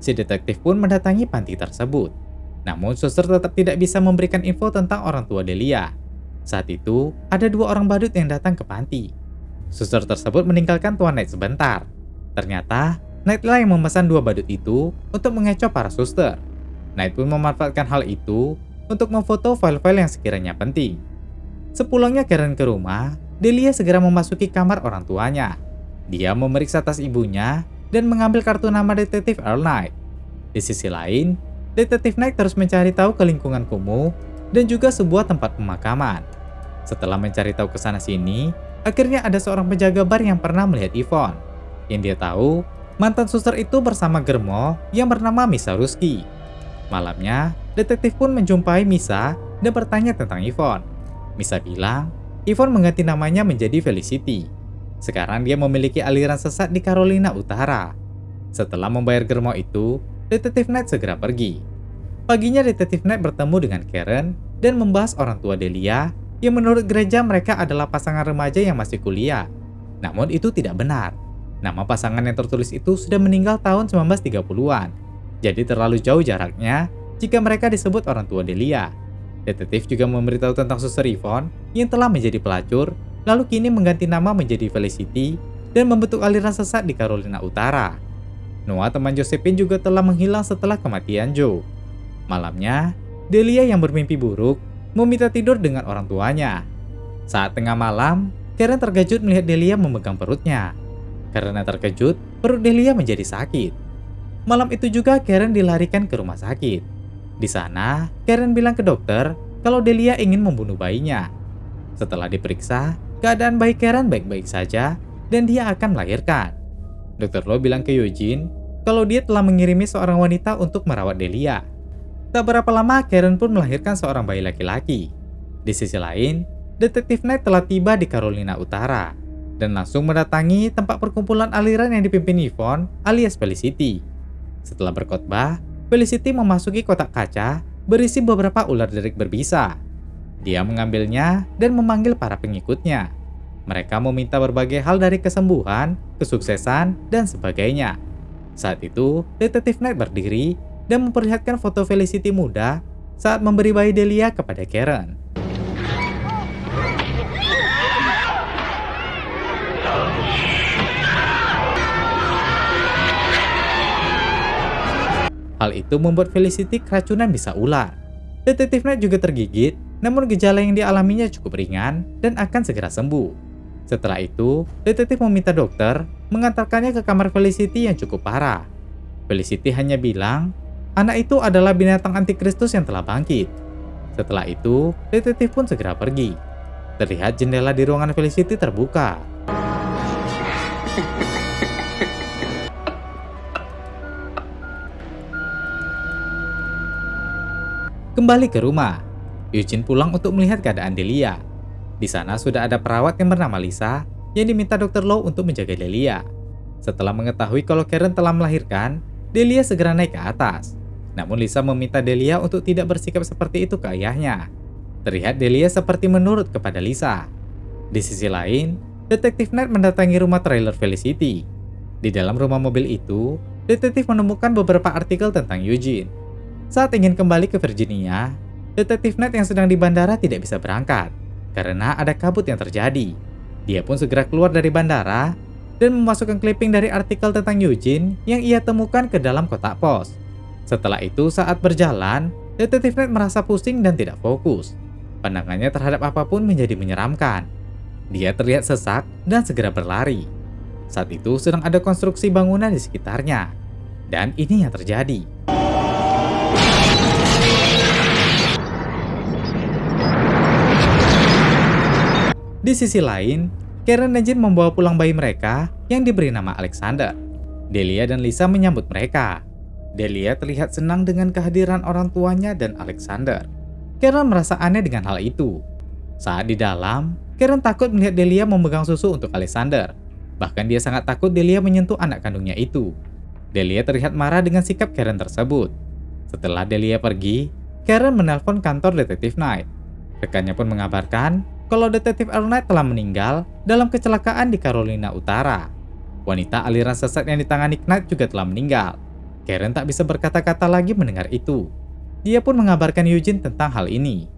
Si detektif pun mendatangi panti tersebut. Namun suster tetap tidak bisa memberikan info tentang orang tua Delia. Saat itu, ada 2 orang badut yang datang ke panti. Suster tersebut meninggalkan Tuan Knight sebentar. Ternyata, Knight lah yang memesan 2 badut itu untuk mengecoh para suster. Knight pun memanfaatkan hal itu untuk memfoto file-file yang sekiranya penting. Sepulangnya Karen ke rumah, Delia segera memasuki kamar orang tuanya. Dia memeriksa tas ibunya dan mengambil kartu nama detektif Earl Knight. Di sisi lain, detektif Knight terus mencari tahu ke lingkungan kumuh dan juga sebuah tempat pemakaman. Setelah mencari tahu ke sana sini, akhirnya ada seorang penjaga bar yang pernah melihat Yvonne. Yang dia tahu, mantan suster itu bersama Germo yang bernama Misa Ruski. Malamnya, detektif pun menjumpai Misa dan bertanya tentang Yvonne. Misa bilang, Yvonne mengganti namanya menjadi Felicity. Sekarang dia memiliki aliran sesat di Carolina Utara. Setelah membayar Germo itu, detektif Knight segera pergi. Paginya detektif Knight bertemu dengan Karen dan membahas orang tua Delia yang menurut gereja mereka adalah pasangan remaja yang masih kuliah. Namun itu tidak benar. Nama pasangan yang tertulis itu sudah meninggal tahun 1930-an. Jadi terlalu jauh jaraknya jika mereka disebut orang tua Delia. Detektif juga memberitahu tentang Suster Yvonne yang telah menjadi pelacur, lalu kini mengganti nama menjadi Felicity dan membentuk aliran sesat di Carolina Utara. Noah, teman Josephine, juga telah menghilang setelah kematian Joe. Malamnya, Delia yang bermimpi buruk meminta tidur dengan orang tuanya. Saat tengah malam, Karen terkejut melihat Delia memegang perutnya. Karena terkejut, perut Delia menjadi sakit. Malam itu juga Karen dilarikan ke rumah sakit. Di sana, Karen bilang ke dokter kalau Delia ingin membunuh bayinya. Setelah diperiksa, keadaan bayi Karen baik-baik saja dan dia akan melahirkan. Dr. Lo bilang ke Eugene kalau dia telah mengirimi seorang wanita untuk merawat Delia. Tak berapa lama, Karen pun melahirkan seorang bayi laki-laki. Di sisi lain, Detektif Knight telah tiba di Carolina Utara dan langsung mendatangi tempat perkumpulan aliran yang dipimpin Yvonne alias Felicity. Setelah berkhotbah, Felicity memasuki kotak kaca berisi beberapa ular derik berbisa. Dia mengambilnya dan memanggil para pengikutnya. Mereka meminta berbagai hal dari kesembuhan, kesuksesan, dan sebagainya. Saat itu, Detektif Knight berdiri dan memperlihatkan foto Felicity muda saat memberi bayi Delia kepada Karen. Hal itu membuat Felicity keracunan bisa ular. Detektif Knight juga tergigit, namun gejala yang dialaminya cukup ringan dan akan segera sembuh. Setelah itu, detektif meminta dokter mengantarkannya ke kamar Felicity yang cukup parah. Felicity hanya bilang, anak itu adalah binatang antikristus yang telah bangkit. Setelah itu, detektif pun segera pergi. Terlihat jendela di ruangan Felicity terbuka. Kembali ke rumah, Eugene pulang untuk melihat keadaan Delia. Di sana sudah ada perawat yang bernama Lisa yang diminta Dr. Low untuk menjaga Delia. Setelah mengetahui kalau Karen telah melahirkan, Delia segera naik ke atas. Namun Lisa meminta Delia untuk tidak bersikap seperti itu ke ayahnya. Terlihat Delia seperti menurut kepada Lisa. Di sisi lain, Detektif Knight mendatangi rumah trailer Felicity. Di dalam rumah mobil itu, detektif menemukan beberapa artikel tentang Eugene. Saat ingin kembali ke Virginia, Detektif Knight yang sedang di bandara tidak bisa berangkat karena ada kabut yang terjadi. Dia pun segera keluar dari bandara dan memasukkan clipping dari artikel tentang Eugene yang ia temukan ke dalam kotak pos. Setelah itu, saat berjalan, Detektif Knight merasa pusing dan tidak fokus. Pandangannya terhadap apapun menjadi menyeramkan. Dia terlihat sesak dan segera berlari. Saat itu sedang ada konstruksi bangunan di sekitarnya. Dan ini yang terjadi. Di sisi lain, Karen dan Jane membawa pulang bayi mereka yang diberi nama Alexander. Delia dan Lisa menyambut mereka. Delia terlihat senang dengan kehadiran orang tuanya dan Alexander. Karen merasa aneh dengan hal itu. Saat di dalam, Karen takut melihat Delia memegang susu untuk Alexander. Bahkan dia sangat takut Delia menyentuh anak kandungnya itu. Delia terlihat marah dengan sikap Karen tersebut. Setelah Delia pergi, Karen menelpon kantor Detektif Knight. Rekannya pun mengabarkan kalau Detektif Earl Knight telah meninggal dalam kecelakaan di Carolina Utara. Wanita aliran sesat yang ditangani Knight juga telah meninggal. Karen tak bisa berkata-kata lagi mendengar itu. Dia pun mengabarkan Eugene tentang hal ini.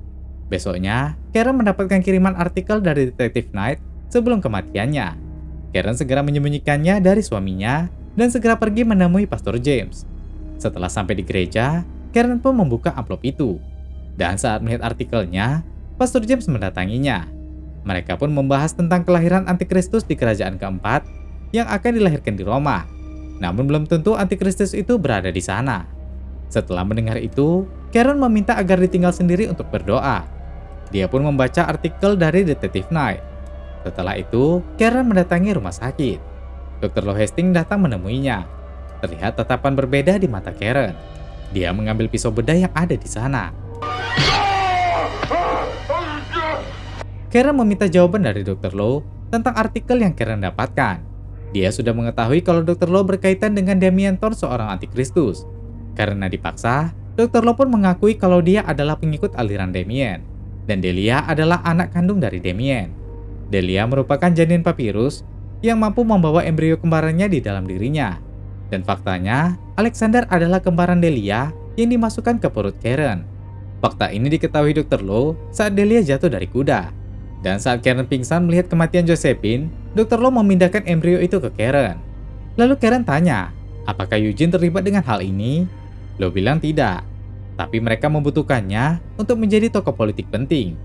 Besoknya, Karen mendapatkan kiriman artikel dari Detektif Knight sebelum kematiannya. Karen segera menyembunyikannya dari suaminya dan segera pergi menemui Pastor James. Setelah sampai di gereja, Karen pun membuka amplop itu. Dan saat melihat artikelnya, Pastor James mendatanginya. Mereka pun membahas tentang kelahiran Antikristus di kerajaan keempat yang akan dilahirkan di Roma. Namun belum tentu Antikristus itu berada di sana. Setelah mendengar itu, Karen meminta agar ditinggal sendiri untuk berdoa. Dia pun membaca artikel dari Detektif Knight. Setelah itu, Karen mendatangi rumah sakit. Dr. Lo Hastings datang menemuinya. Terlihat tatapan berbeda di mata Karen. Dia mengambil pisau bedah yang ada di sana. Karen meminta jawaban dari Dr. Lo tentang artikel yang Karen dapatkan. Dia sudah mengetahui kalau Dr. Lo berkaitan dengan Damien Thorne, seorang antikristus. Karena dipaksa, Dr. Lo pun mengakui kalau dia adalah pengikut aliran Damien. Dan Delia adalah anak kandung dari Damien. Delia merupakan janin papirus yang mampu membawa embrio kembarannya di dalam dirinya. Dan faktanya, Alexander adalah kembaran Delia yang dimasukkan ke perut Karen. Fakta ini diketahui Dr. Lo saat Delia jatuh dari kuda. Dan saat Karen pingsan melihat kematian Josephine, Dr. Lo memindahkan embrio itu ke Karen. Lalu Karen tanya, apakah Eugene terlibat dengan hal ini? Lo bilang tidak, tapi mereka membutuhkannya untuk menjadi tokoh politik penting.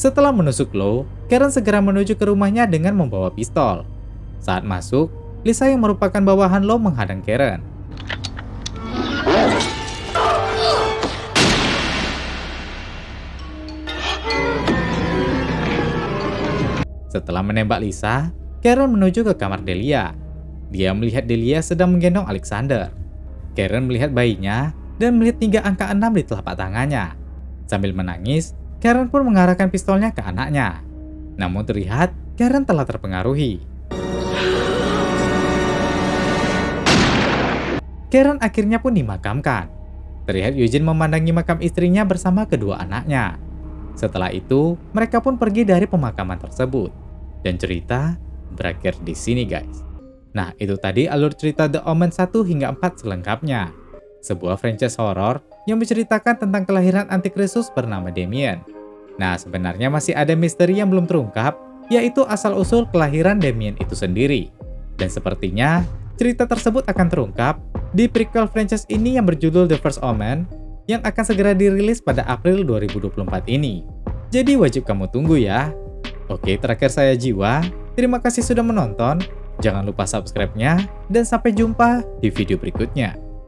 Setelah menusuk Lo, Karen segera menuju ke rumahnya dengan membawa pistol. Saat masuk, Lisa yang merupakan bawahan Lo menghadang Karen. Setelah menembak Lisa, Karen menuju ke kamar Delia. Dia melihat Delia sedang menggendong Alexander. Karen melihat bayinya dan melihat 3 angka 6 di telapak tangannya. Sambil menangis, Karen pun mengarahkan pistolnya ke anaknya. Namun terlihat Karen telah terpengaruhi. Karen akhirnya pun dimakamkan. Terlihat Eugene memandangi makam istrinya bersama kedua anaknya. Setelah itu, mereka pun pergi dari pemakaman tersebut. Dan cerita berakhir di sini guys. Nah, itu tadi alur cerita The Omen 1 hingga 4 selengkapnya. Sebuah franchise horor yang menceritakan tentang kelahiran antikristus bernama Damien. Nah, sebenarnya masih ada misteri yang belum terungkap, yaitu asal-usul kelahiran Damien itu sendiri. Dan sepertinya, cerita tersebut akan terungkap di prequel franchise ini yang berjudul The First Omen, yang akan segera dirilis pada April 2024 ini. Jadi wajib kamu tunggu ya. Oke, terakhir saya Jiwa. Terima kasih sudah menonton. Jangan lupa subscribe-nya, dan sampai jumpa di video berikutnya.